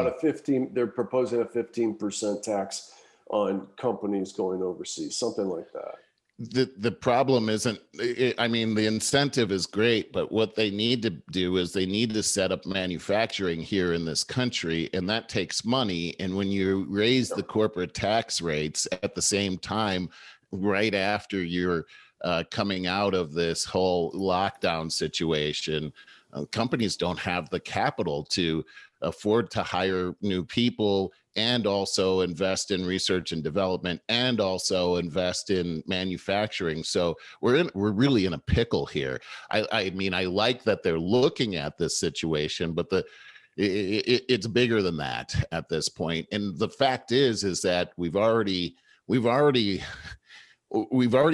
they're proposing a 15% tax on companies going overseas, something like that. The problem isn't, I mean, the incentive is great, but what they need to do is they need to set up manufacturing here in this country, and that takes money. And when you raise the corporate tax rates at the same time, right after you're coming out of this whole lockdown situation, companies don't have the capital to afford to hire new people and also invest in research and development and also invest in manufacturing. So we're really in a pickle here. I mean, I like that they're looking at this situation, but it's bigger than that at this point. And the fact is that we've already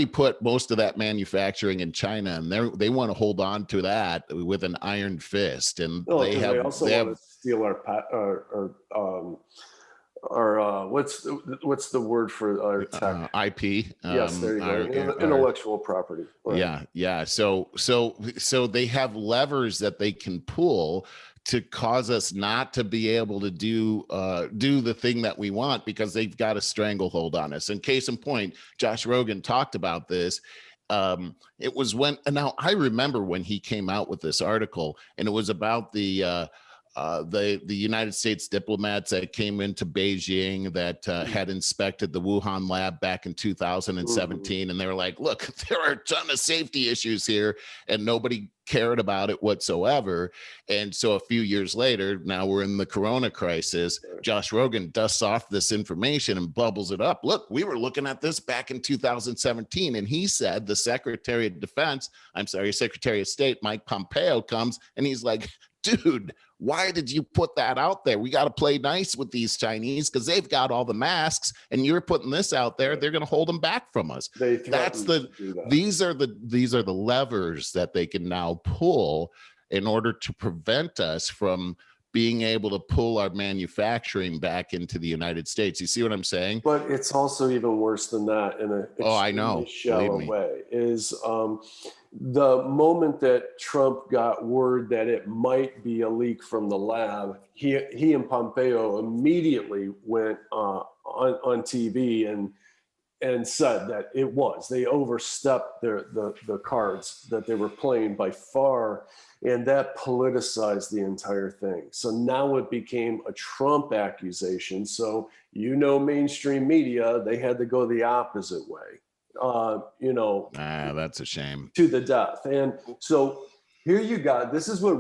put most of that manufacturing in China, and they want to hold on to that with an iron fist. And they also want to steal our what's the word for our tech? IP. Yes, there you go. Intellectual property. Right. Yeah. So they have levers that they can pull to cause us not to be able to do the thing that we want, because they've got a stranglehold on us. And case in point, Josh Rogin talked about this. It was now I remember when he came out with this article, and it was about the United States diplomats that came into Beijing that had inspected the Wuhan lab back in 2017. And they were like, look, there are a ton of safety issues here, and nobody cared about it whatsoever. And so a few years later, now we're in the corona crisis, Josh Rogin dusts off this information and bubbles it up. Look, we were looking at this back in 2017. And he said the Secretary of State, Mike Pompeo, comes and he's like, dude, why did you put that out there? We got to play nice with these Chinese because they've got all the masks, and you're putting this out there. They're going to hold them back from us. These are the levers that they can now pull in order to prevent us from being able to pull our manufacturing back into the United States. You see what I'm saying? But it's also even worse than that in an extremely shallow way. Is the moment that Trump got word that it might be a leak from the lab, he and Pompeo immediately went on TV and said that it was. They overstepped the cards that they were playing by far, and that politicized the entire thing. So now it became a Trump accusation. So, mainstream media, they had to go the opposite way. That's a shame. To the death. And so here you got, this is what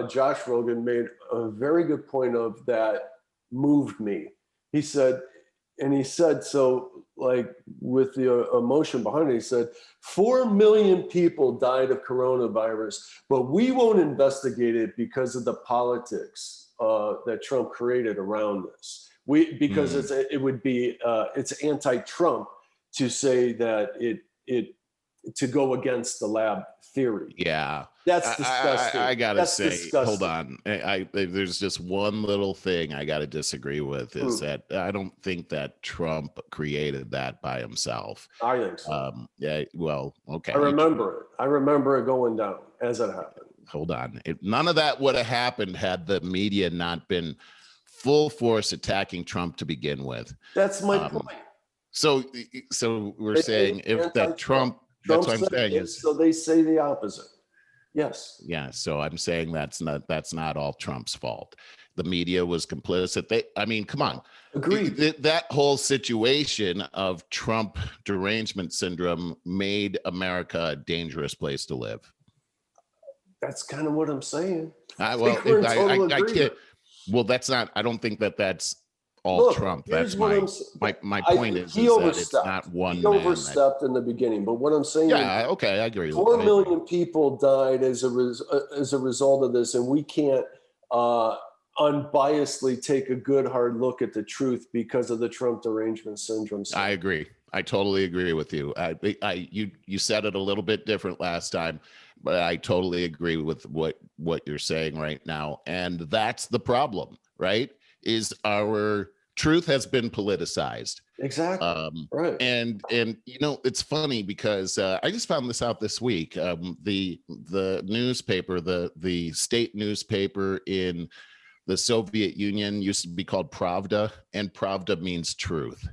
Josh Rogin made a very good point of that moved me. He said, so like with the emotion behind it, he said, 4 million people died of coronavirus, but we won't investigate it because of the politics that Trump created around this. It's anti-Trump to say that it to go against the lab theory. Yeah, That's disgusting. I gotta That's say, disgusting. hold on. There's just one little thing I gotta disagree with is that I don't think that Trump created that by himself. I think so. Yeah, well, okay. I remember it. I remember it going down as it happened. Hold on. None of that would have happened had the media not been full force attacking Trump to begin with. That's my point. So we're saying if that Trump that's what I'm saying is, so they say the opposite. Yes. Yeah. So I'm saying that's not all Trump's fault. The media was complicit. I mean, come on. Agreed. That whole situation of Trump derangement syndrome made America a dangerous place to live. That's kind of what I'm saying. I can't. Well, that's not. I don't think that's all. Look, Trump. That's my point is that it's not one he overstepped in the beginning, but what I'm saying is, okay, I agree. 4 million people died as a result of this, and we can't unbiasedly take a good hard look at the truth because of the Trump derangement syndrome. I agree. I totally agree with you. You said it a little bit different last time, but I totally agree with what you're saying right now, and that's the problem, right? Is our truth has been politicized. Exactly. Right. And it's funny because I just found this out this week. The newspaper, the state newspaper in the Soviet Union used to be called Pravda, and Pravda means truth.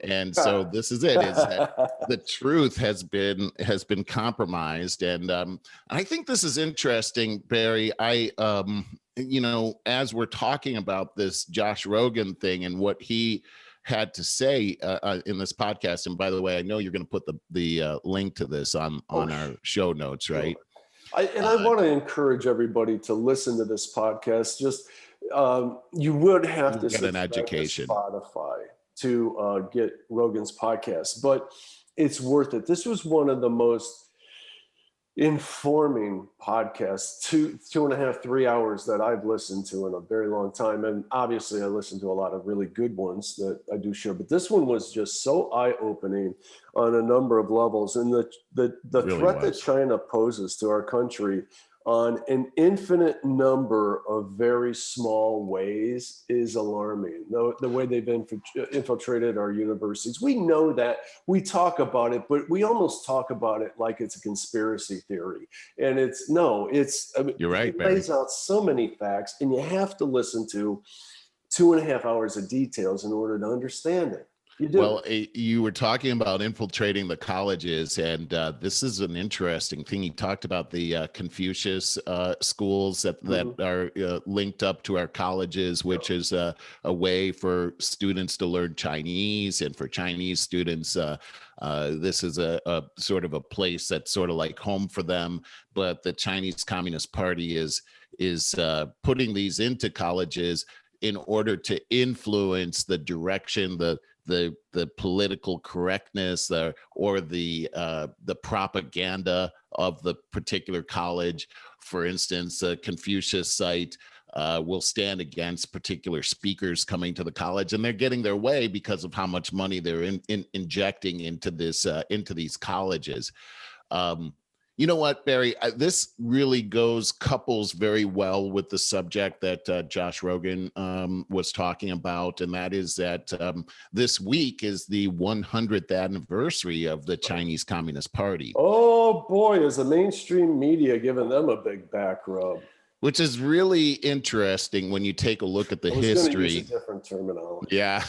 And so this is it, is that the truth has been compromised. And I think this is interesting, Barry. As we're talking about this Josh Rogin thing and what he had to say in this podcast, and by the way, I know you're going to put the link to this on our show notes, right? I want to encourage everybody to listen to this podcast. Just you would have to get an education to Spotify to get Rogan's podcast, but it's worth it. This was one of the most informing podcasts, 2.5, 3 hours that I've listened to in a very long time. And obviously I listen to a lot of really good ones that I do share, but this one was just so eye-opening on a number of levels. And the really threat that China poses to our country on an infinite number of very small ways is alarming. The way they've infiltrated our universities. We know that, we talk about it, but we almost talk about it like it's a conspiracy theory. And you're right, it lays out so many facts, and you have to listen to 2.5 hours of details in order to understand it. Well, you were talking about infiltrating the colleges, and this is an interesting thing. You talked about the Confucius schools that are linked up to our colleges, which is a way for students to learn Chinese, and for Chinese students, this is a sort of a place that's sort of like home for them. But the Chinese Communist Party is putting these into colleges in order to influence the direction, the political correctness, or the propaganda of the particular college. For instance, a Confucius site will stand against particular speakers coming to the college, and they're getting their way because of how much money they're injecting into these colleges. You know what, Barry? This really couples very well with the subject that Josh Rogin was talking about, and that is that this week is the 100th anniversary of the Chinese Communist Party. Oh boy, is the mainstream media giving them a big back rub. Which is really interesting when you take a look at the history. Use a different terminology. Yeah.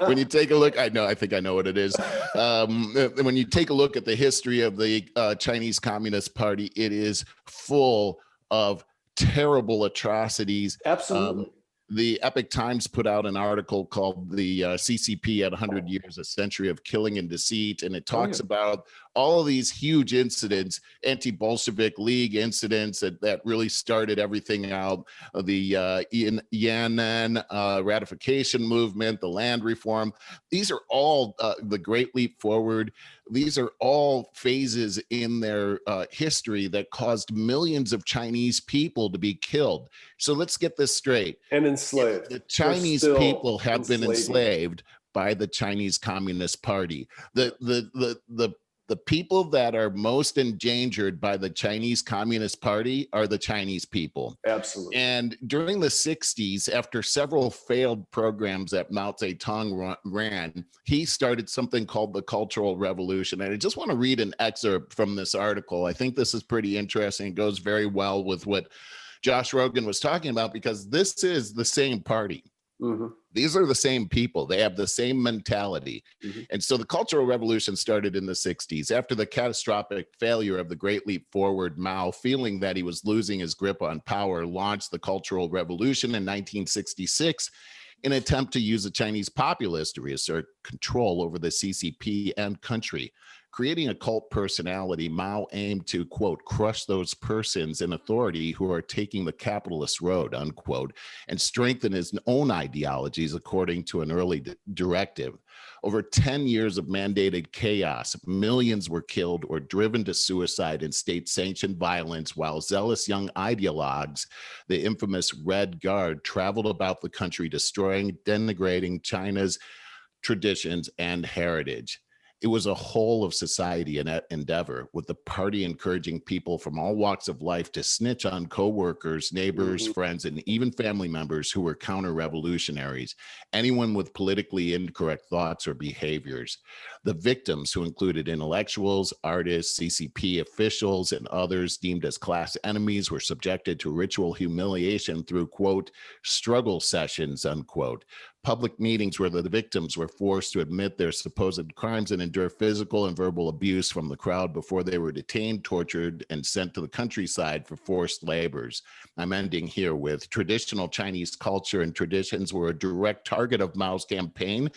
When you take a look, I think I know what it is. When you take a look at the history of the Chinese Communist Party, it is full of terrible atrocities. Absolutely. The Epoch Times put out an article called "The CCP at 100 Years, a Century of Killing and Deceit," and it talks about all of these huge incidents, anti-Bolshevik League incidents that really started everything out, the Yan'an ratification movement, the land reform. These are all the Great Leap Forward. These are all phases in their history that caused millions of Chinese people to be killed. So let's get this straight. And enslaved. The Chinese people have been enslaved by the Chinese Communist Party. The the people that are most endangered by the Chinese Communist Party are the Chinese people. Absolutely. And during the 60s, after several failed programs that Mao Zedong ran, he started something called the Cultural Revolution. And I just want to read an excerpt from this article. I think this is pretty interesting. It goes very well with what Josh Rogin was talking about, because this is the same party. Mm-hmm. These are the same people. They have the same mentality. Mm-hmm. And so the Cultural Revolution started in the 60s. After the catastrophic failure of the Great Leap Forward, Mao, feeling that he was losing his grip on power, launched the Cultural Revolution in 1966 in an attempt to use the Chinese populace to reassert control over the CCP and country. Creating a cult personality, Mao aimed to, quote, crush those persons in authority who are taking the capitalist road, unquote, and strengthen his own ideologies according to an early directive. Over 10 years of mandated chaos, millions were killed or driven to suicide in state-sanctioned violence, while zealous young ideologues, the infamous Red Guard, traveled about the country destroying, denigrating China's traditions and heritage. It was a whole of society endeavor, with the party encouraging people from all walks of life to snitch on co-workers, neighbors, mm-hmm. friends, and even family members who were counter-revolutionaries, anyone with politically incorrect thoughts or behaviors. The victims, who included intellectuals, artists, CCP officials, and others deemed as class enemies, were subjected to ritual humiliation through, quote, struggle sessions, unquote. Public meetings where the victims were forced to admit their supposed crimes and endure physical and verbal abuse from the crowd before they were detained, tortured, and sent to the countryside for forced labors. I'm ending here with traditional Chinese culture and traditions were a direct target of Mao's campaign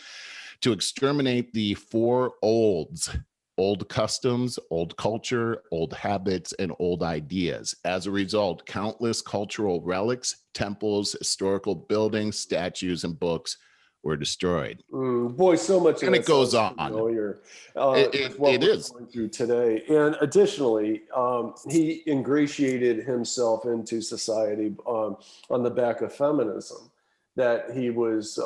to exterminate the four olds: old customs, old culture, old habits, and old ideas. As a result, countless cultural relics, temples, historical buildings, statues, and books were destroyed. Boy, so much. And it goes on. Familiar, it is going through today. And additionally, he ingratiated himself into society on the back of feminism, that he was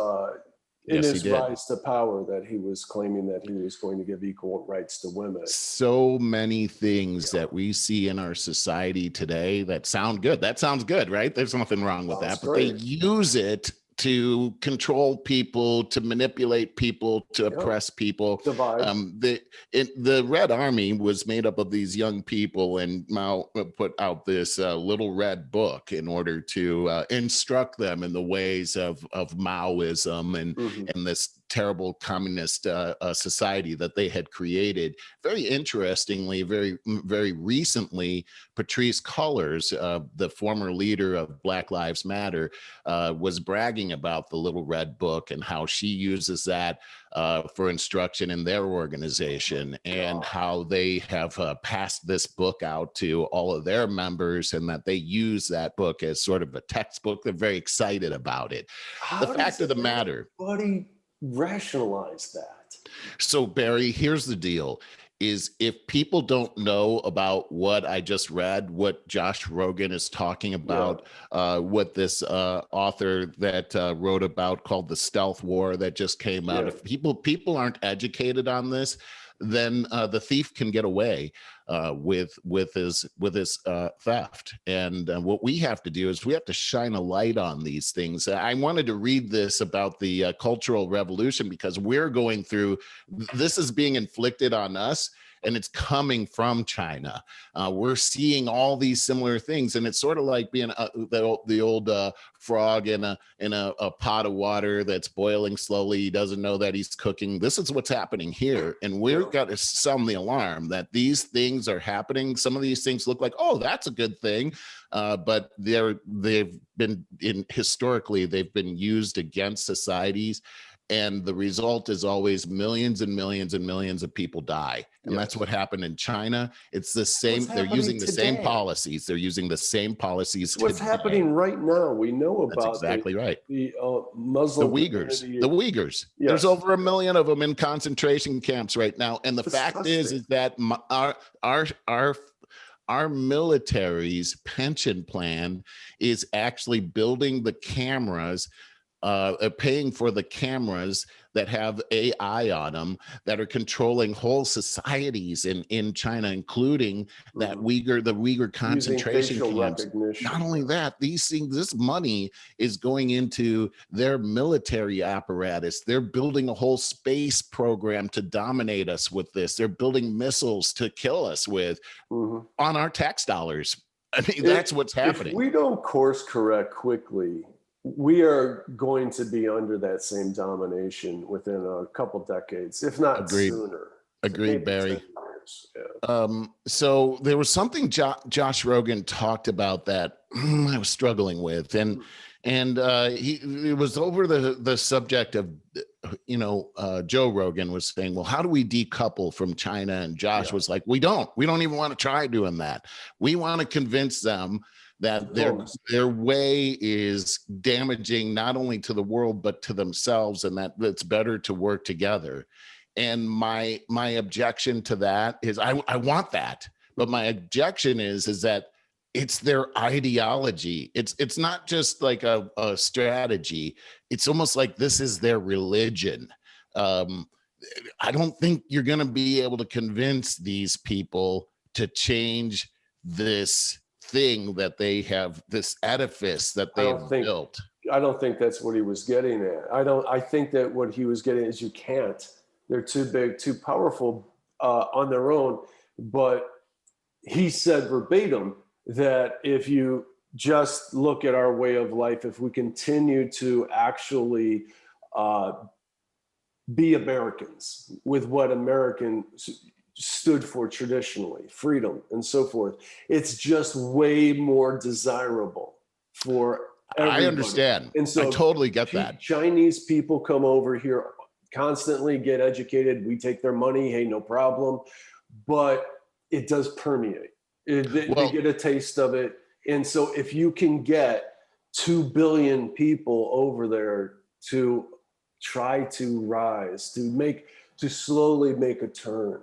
in his rise to power, that he was claiming that he was going to give equal rights to women. So many things that we see in our society today that sound good. That sounds good, right? There's nothing wrong with that, but they use it to control people, to manipulate people, to oppress people. Divide. The Red Army was made up of these young people, and Mao put out this little red book in order to instruct them in the ways of Maoism and, mm-hmm. and this terrible communist society that they had created. Very interestingly, very recently, Patrisse Cullors, the former leader of Black Lives Matter, was bragging about the Little Red Book and how she uses that for instruction in their organization, and how they have passed this book out to all of their members, and that they use that book as sort of a textbook. They're very excited about it. The fact of the matter, rationalize that. So Barry, here's the deal, is if people don't know about what I just read, what Josh Rogin is talking about, what this author that wrote about called The Stealth War that just came out, if people aren't educated on this, then the thief can get away with his theft. And what we have to do is we have to shine a light on these things. I wanted to read this about the Cultural Revolution because we're going through, this is being inflicted on us, and it's coming from China. We're seeing all these similar things, and it's sort of like being the old frog in a pot of water that's boiling slowly. He doesn't know that he's cooking. This is what's happening here, and we've got to sound the alarm that these things are happening. Some of these things look like, oh, that's a good thing, but historically they've been used against societies. And the result is always millions and millions and millions of people die. And that's what happened in China. It's the same. They're using the same policies. They're using the same policies. What's happening right now? We know about That's exactly right. The Muslim Uyghurs. The Uyghurs. Yes. There's over 1 million of them in concentration camps right now. And the fact is that our military's pension plan is actually building the cameras, paying for the cameras that have AI on them that are controlling whole societies in China, including that the Uyghur concentration camps. Not only that, these things, this money is going into their military apparatus. They're building a whole space program to dominate us with this. They're building missiles to kill us with on our tax dollars. I mean, that's what's happening. If we don't course correct quickly, we are going to be under that same domination within a couple decades, if not sooner. Agreed, Barry. Yeah. So there was something Josh Rogin talked about that I was struggling with, and it was over the subject of, Joe Rogan was saying, well, how do we decouple from China? And Josh was like, we don't even want to try doing that. We want to convince them that their way is damaging not only to the world, but to themselves, and that it's better to work together. And my objection to that is I want that, but my objection is that it's their ideology. It's not just like a strategy. It's almost like this is their religion. I don't think you're going to be able to convince these people to change this thing that they have, this edifice that they've built. I don't think that's what he was getting at. I think that what he was getting is you can't. They're too big, too powerful on their own. But he said verbatim that if you just look at our way of life, if we continue to actually be Americans with what Americans stood for traditionally, freedom and so forth, it's just way more desirable for everybody. I understand. And so I totally get that. Chinese people come over here constantly, get educated. We take their money. Hey, no problem. But it does permeate. They get a taste of it. And so if you can get 2 billion people over there to try to rise, to slowly make a turn,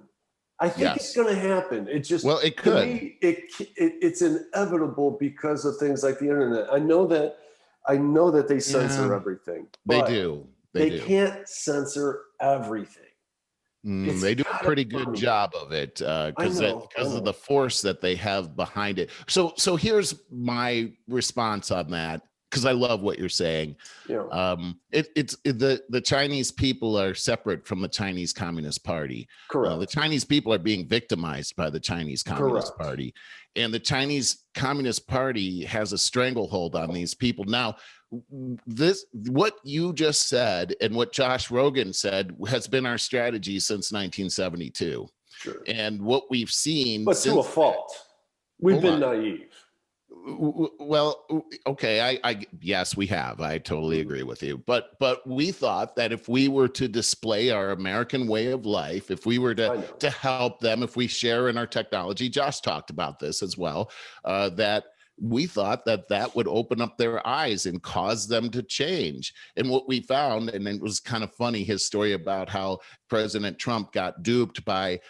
I think it's going to happen. It just, it could. To me, it's inevitable because of things like the internet. I know that they censor everything. They do. They can't censor everything. They do a pretty good job of it because of the force that they have behind it. So here's my response on that, because I love what you're saying. Yeah. It's the Chinese people are separate from the Chinese Communist Party. Correct. The Chinese people are being victimized by the Chinese Communist Party, and the Chinese Communist Party has a stranglehold on these people. Now, what you just said and what Josh Rogin said has been our strategy since 1972. Sure. And what we've seen, but to a fault, we've been naive. Well, okay, yes, we have. I totally agree with you. But we thought that if we were to display our American way of life, if we were to help them, if we share in our technology, Josh talked about this as well, that we thought that would open up their eyes and cause them to change. And what we found, and it was kind of funny, his story about how President Trump got duped by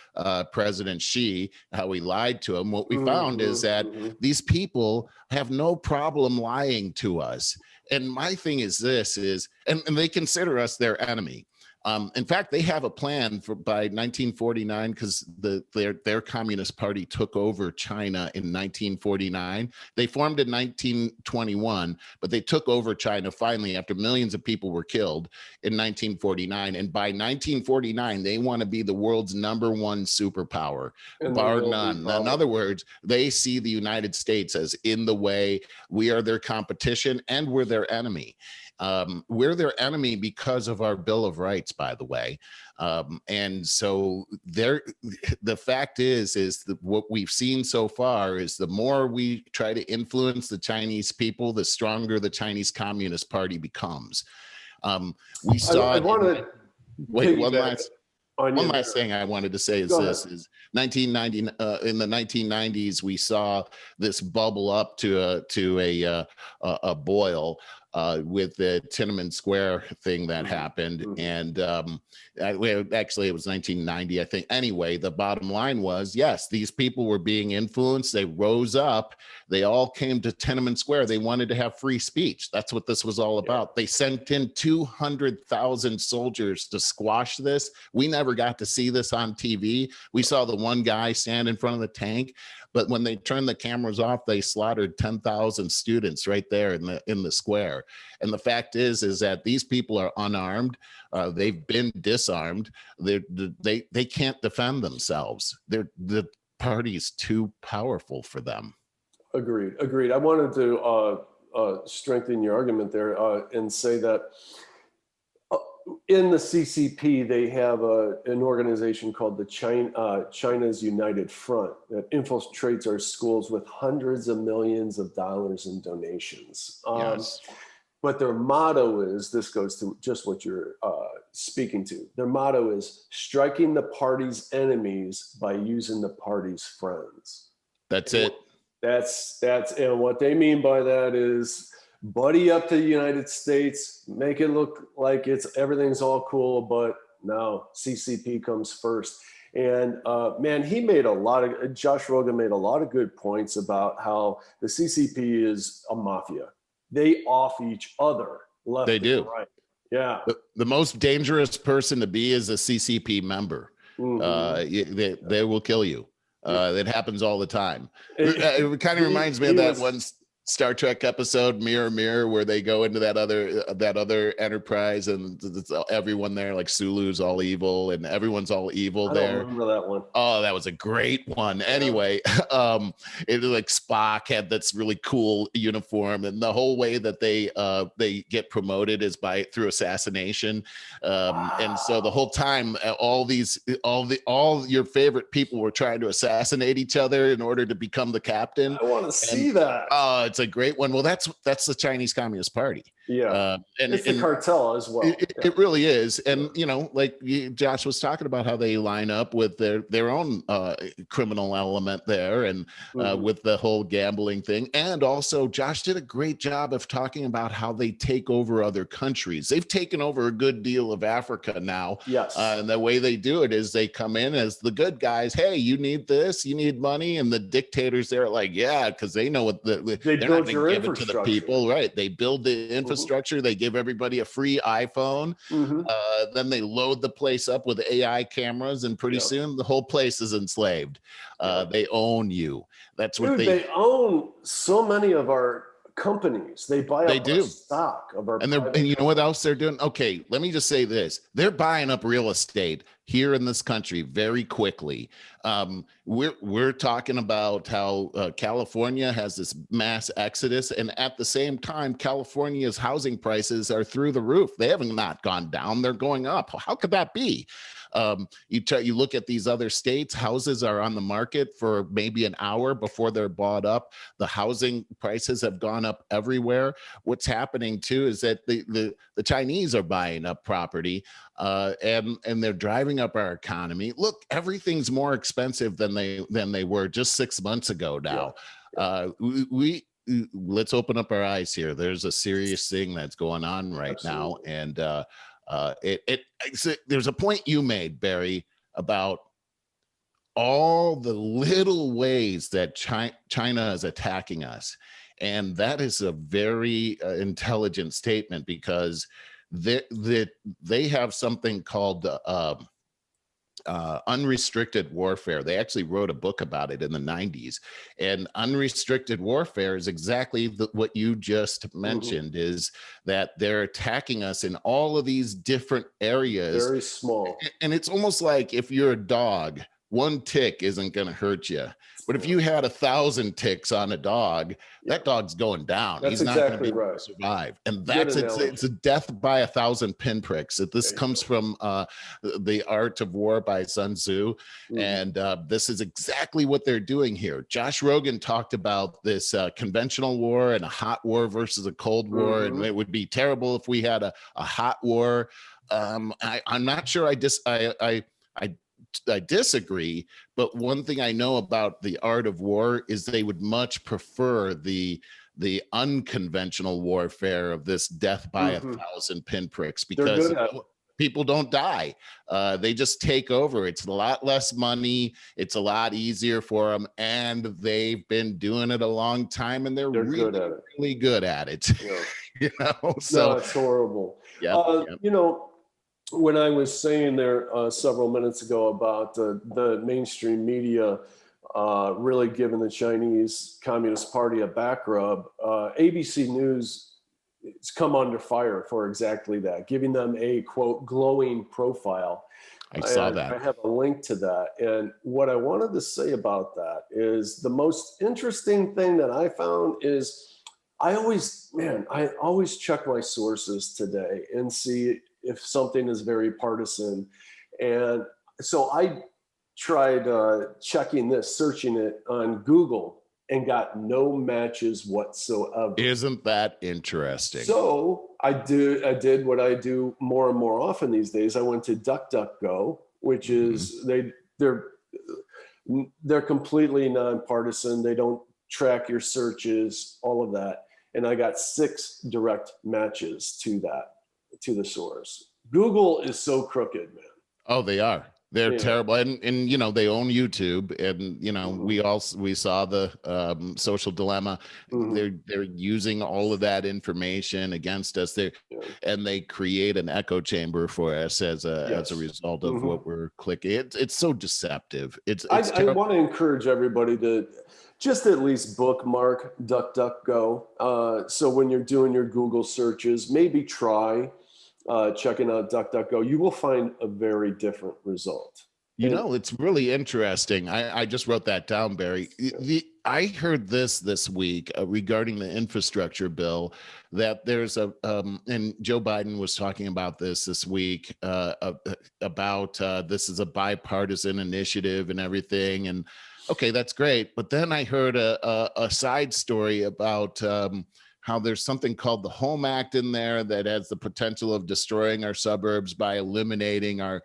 President Xi, how he lied to him. What we found is that these people have no problem lying to us. And my thing is and they consider us their enemy. In fact, they have a plan by 1949, because their Communist Party took over China in 1949. They formed in 1921, but they took over China finally after millions of people were killed in 1949. And by 1949, they want to be the world's #1 superpower, bar none. In other words, they see the United States as in the way. We are their competition and we're their enemy. We're their enemy because of our Bill of Rights, by the way. And so the fact is that what we've seen so far is the more we try to influence the Chinese people, the stronger the Chinese Communist Party becomes. We saw one last thing I wanted to say is this: is 1990 in the 1990s we saw this bubble up to a boil. with the Tiananmen Square thing that happened. And actually, it was 1990, I think. Anyway, the bottom line was, yes, these people were being influenced. They rose up. They all came to Tiananmen Square. They wanted to have free speech. That's what this was all about. They sent in 200,000 soldiers to squash this. We never got to see this on TV. We saw the one guy stand in front of the tank. But when they turned the cameras off, they slaughtered 10,000 students right there in the square. And the fact is that these people are unarmed. They've been disarmed. They can't defend themselves. The party's too powerful for them. Agreed. I wanted to strengthen your argument there and say that in the CCP, they have an organization called the China's United Front that infiltrates our schools with hundreds of millions of dollars in donations. Yes. But their motto is, this goes to just what you're speaking to. Their motto is striking the party's enemies by using the party's friends. That's it. That's and what they mean by that is buddy up to the United States, make it look like everything's all cool, but no, CCP comes first. And man, Josh Rogin made a lot of good points about how the CCP is a mafia. They off each other left and right. Yeah. The most dangerous person to be is a CCP member. They will kill you. It happens all the time. It kind of reminds me of that one Star Trek episode, Mirror Mirror, where they go into that other enterprise, and it's everyone there, like Sulu's all evil, and everyone's all evil there. I don't remember that one. Oh, that was a great one. Anyway, it was like Spock had this really cool uniform, and the whole way that they get promoted is through assassination. And so the whole time, all your favorite people were trying to assassinate each other in order to become the captain. I want to see that. It's a great one. Well, that's the Chinese Communist Party. Yeah, and it's the cartel as well. It really is. And like Josh was talking about how they line up with their own criminal element there, and with the whole gambling thing. And also, Josh did a great job of talking about how they take over other countries. They've taken over a good deal of Africa now. Yes. And the way they do it is they come in as the good guys. Hey, you need this, you need money, and the dictators there are like, yeah, because they know what they're not going to give it to the people, right? They build the infrastructure. They give everybody a free iPhone. Then they load the place up with AI cameras, and pretty soon the whole place is enslaved. They own you. That's what they own. So many of our companies, they buy up our stock of our. And you know what else they're doing? Okay, let me just say this: they're buying up real estate here in this country very quickly. We're talking about how California has this mass exodus, and at the same time, California's housing prices are through the roof. They haven't not gone down; they're going up. How could that be? You look at these other states, houses are on the market for maybe an hour before they're bought up. The housing prices have gone up everywhere. What's happening too is that the Chinese are buying up property, and they're driving up our economy. Look, everything's more expensive than they were just 6 months ago now. Let's open up our eyes here. There's a serious thing that's going on right now, and there's a point you made, Barry, about all the little ways that China is attacking us, and that is a very intelligent statement, because they have something called unrestricted warfare. They actually wrote a book about it in the 90s, and unrestricted warfare is exactly what you just mentioned, is that they're attacking us in all of these different areas. Very small. And it's almost like if you're a dog, one tick isn't going to hurt you. But if you had 1,000 ticks on a dog, that dog's going down. That's He's not going to be exactly able to survive. And it's a death by 1,000 pinpricks. This comes from The Art of War by Sun Tzu. And this is exactly what they're doing here. Josh Rogin talked about this conventional war and a hot war versus a cold war. And it would be terrible if we had a hot war. I'm not sure I disagree, but one thing I know about The Art of War is they would much prefer the the unconventional warfare of this death by a thousand pinpricks, because people don't die. They just take over. It's a lot less money. It's a lot easier for them. And they've been doing it a long time, and they're really good at it. Really good at it. Yeah. So no, it's horrible. You know, when I was saying there several minutes ago about the mainstream media really giving the Chinese Communist Party a back rub, ABC News it's come under fire for exactly that, giving them a quote glowing profile. I saw that. I have a link to that. And what I wanted to say about that is the most interesting thing that I found is I always check my sources today and see if something is very partisan. And so I tried searching it on Google, and got no matches whatsoever. Isn't that interesting? So I did what I do more and more often these days. I went to DuckDuckGo, which is they're completely nonpartisan. They don't track your searches, all of that. And I got 6 direct matches to the source. Google is so crooked, man. Oh, they are. They're terrible, and you know they own YouTube, and you know we saw the social dilemma. They're using all of that information against us. And they create an echo chamber for us as a result of what we're clicking. It's so deceptive. I want to encourage everybody to just at least bookmark DuckDuckGo. So when you're doing your Google searches, maybe try checking out DuckDuckGo, you will find a very different result. You know, it's really interesting. I just wrote that down, Barry. I heard this week regarding the infrastructure bill, that there's and Joe Biden was talking about this week about this is a bipartisan initiative and everything. And okay, that's great. But then I heard a side story about how there's something called the Home Act in there that has the potential of destroying our suburbs by eliminating our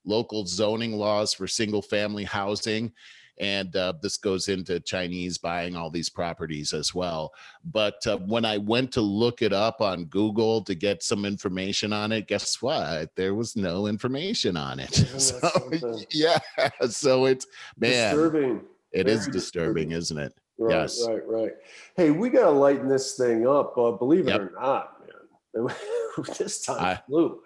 local zoning laws for single family housing. And this goes into Chinese buying all these properties as well. But when I went to look it up on Google to get some information on it, guess what? There was no information on it. So it's, man, disturbing. It is disturbing, isn't it? Right, yes. Right. Hey, we got to lighten this thing up. Believe it or not, man. This time flew.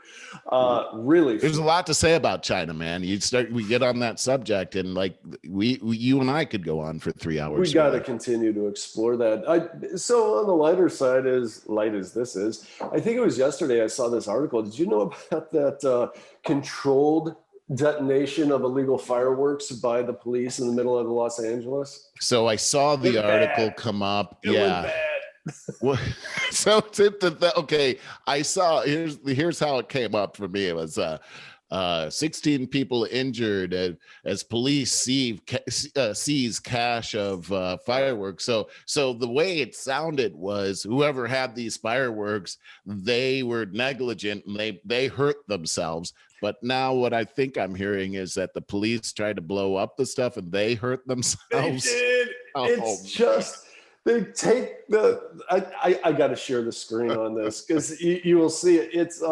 Really. There's a lot to say about China, man. We get on that subject, and like you and I could go on for 3 hours. We got to continue to explore that. So on the lighter side, as light as this is, I think it was yesterday I saw this article. Did you know about that controlled detonation of illegal fireworks by the police in the middle of Los Angeles? So I saw the article come up. It was bad. So okay, I saw here's how it came up for me. It was 16 people injured as police seize cache of fireworks. So the way it sounded was whoever had these fireworks, they were negligent and they hurt themselves. But now what I think I'm hearing is that the police tried to blow up the stuff and they hurt themselves. They did. It's just they take the. I got to share the screen on this because you will see it. It's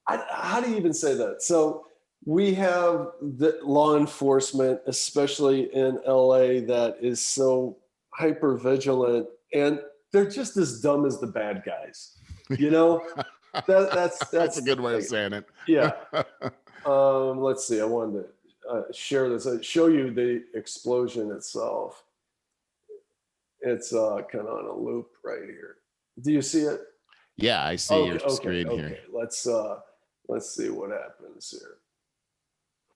how do you even say that? So we have the law enforcement, especially in LA, that is so hyper vigilant, and they're just as dumb as the bad guys. You know. That's a good way of saying it. Yeah. Let's see. I wanted to share this. Show you the explosion itself. It's kind of on a loop right here. Do you see it? Yeah, I see your screen here. Let's see what happens here.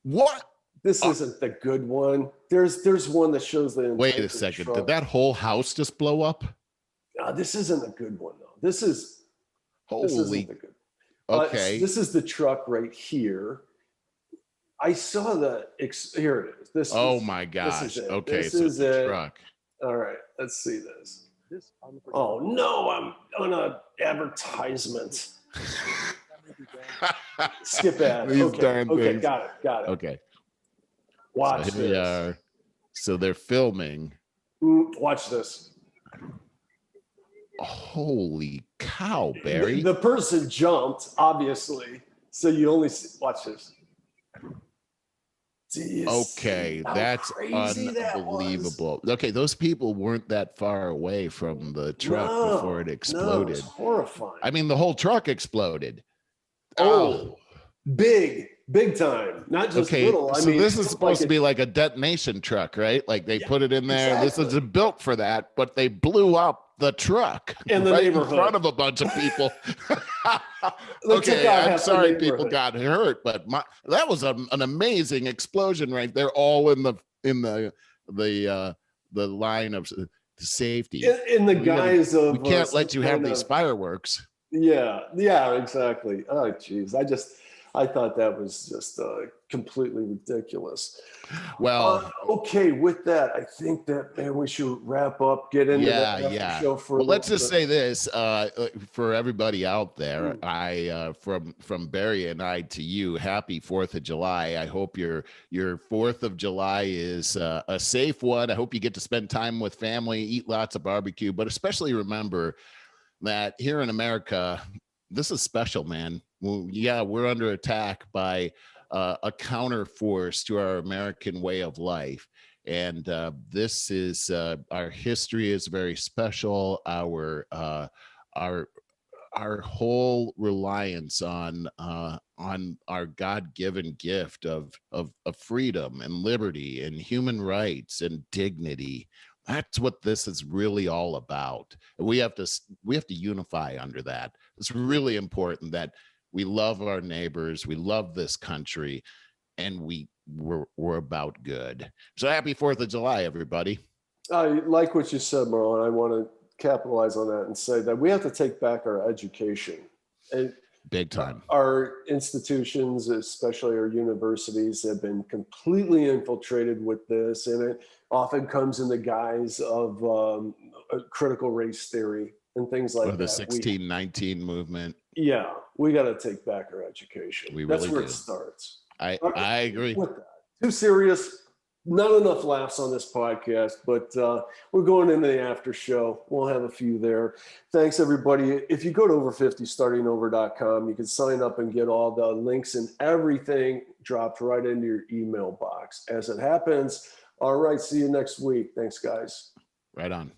What? This isn't the good one. There's one that shows the. Wait a second. Truck. Did that whole house just blow up? No, this isn't a good one though. This is. Holy. Okay. This is the truck right here. I saw here it is. This. Oh my gosh. This is it. Okay, this so is the it. truck. All right, let's see this. Oh no, I'm on an advertisement. Skip ad. Okay, got it. Okay. Watch so here this. we are. So they're filming. Watch this. Holy cow, Barry. The person jumped, obviously. So you only see, watch this. Okay, that's unbelievable. Okay, those people weren't that far away from the truck before it exploded. It's horrifying. I mean, the whole truck exploded. Oh, big time, not just little. I so mean, this is supposed to be like a detonation truck, right? Like they put it in there. Exactly. This is built for that, but they blew up the truck in the neighborhood in front of a bunch of people. Okay, I'm sorry people got hurt, but that was an amazing explosion right there, all in the line of safety. In the guise of we can't let you have these fireworks. Yeah, exactly. Oh, geez, I thought that was just completely ridiculous. Well, okay, with that, I think that we should wrap up, get into the show for well, let's just say this for everybody out there. I from Barry and I to you, happy 4th of July. I hope your 4th of July is a safe one. I hope you get to spend time with family, eat lots of barbecue, but especially remember that here in America, this is special, man. Well, yeah, we're under attack by a counter force to our American way of life. And this is our history is very special. Our whole reliance on our God-given gift of freedom and liberty and human rights and dignity. That's what this is really all about. We have to unify under that. It's really important that we love our neighbors, we love this country, and we're about good. So happy 4th of July, everybody. I like what you said, Merle, and I want to capitalize on that and say that we have to take back our education. And big time. Our institutions, especially our universities, have been completely infiltrated with this, and it often comes in the guise of critical race theory and things like that. The 1619 movement. Yeah, we got to take back our education. That's where it starts. I agree. With that. Too serious. Not enough laughs on this podcast, but we're going into the after show. We'll have a few there. Thanks, everybody. If you go to over50startingover.com, you can sign up and get all the links and everything dropped right into your email box as it happens. All right, see you next week. Thanks, guys. Right on.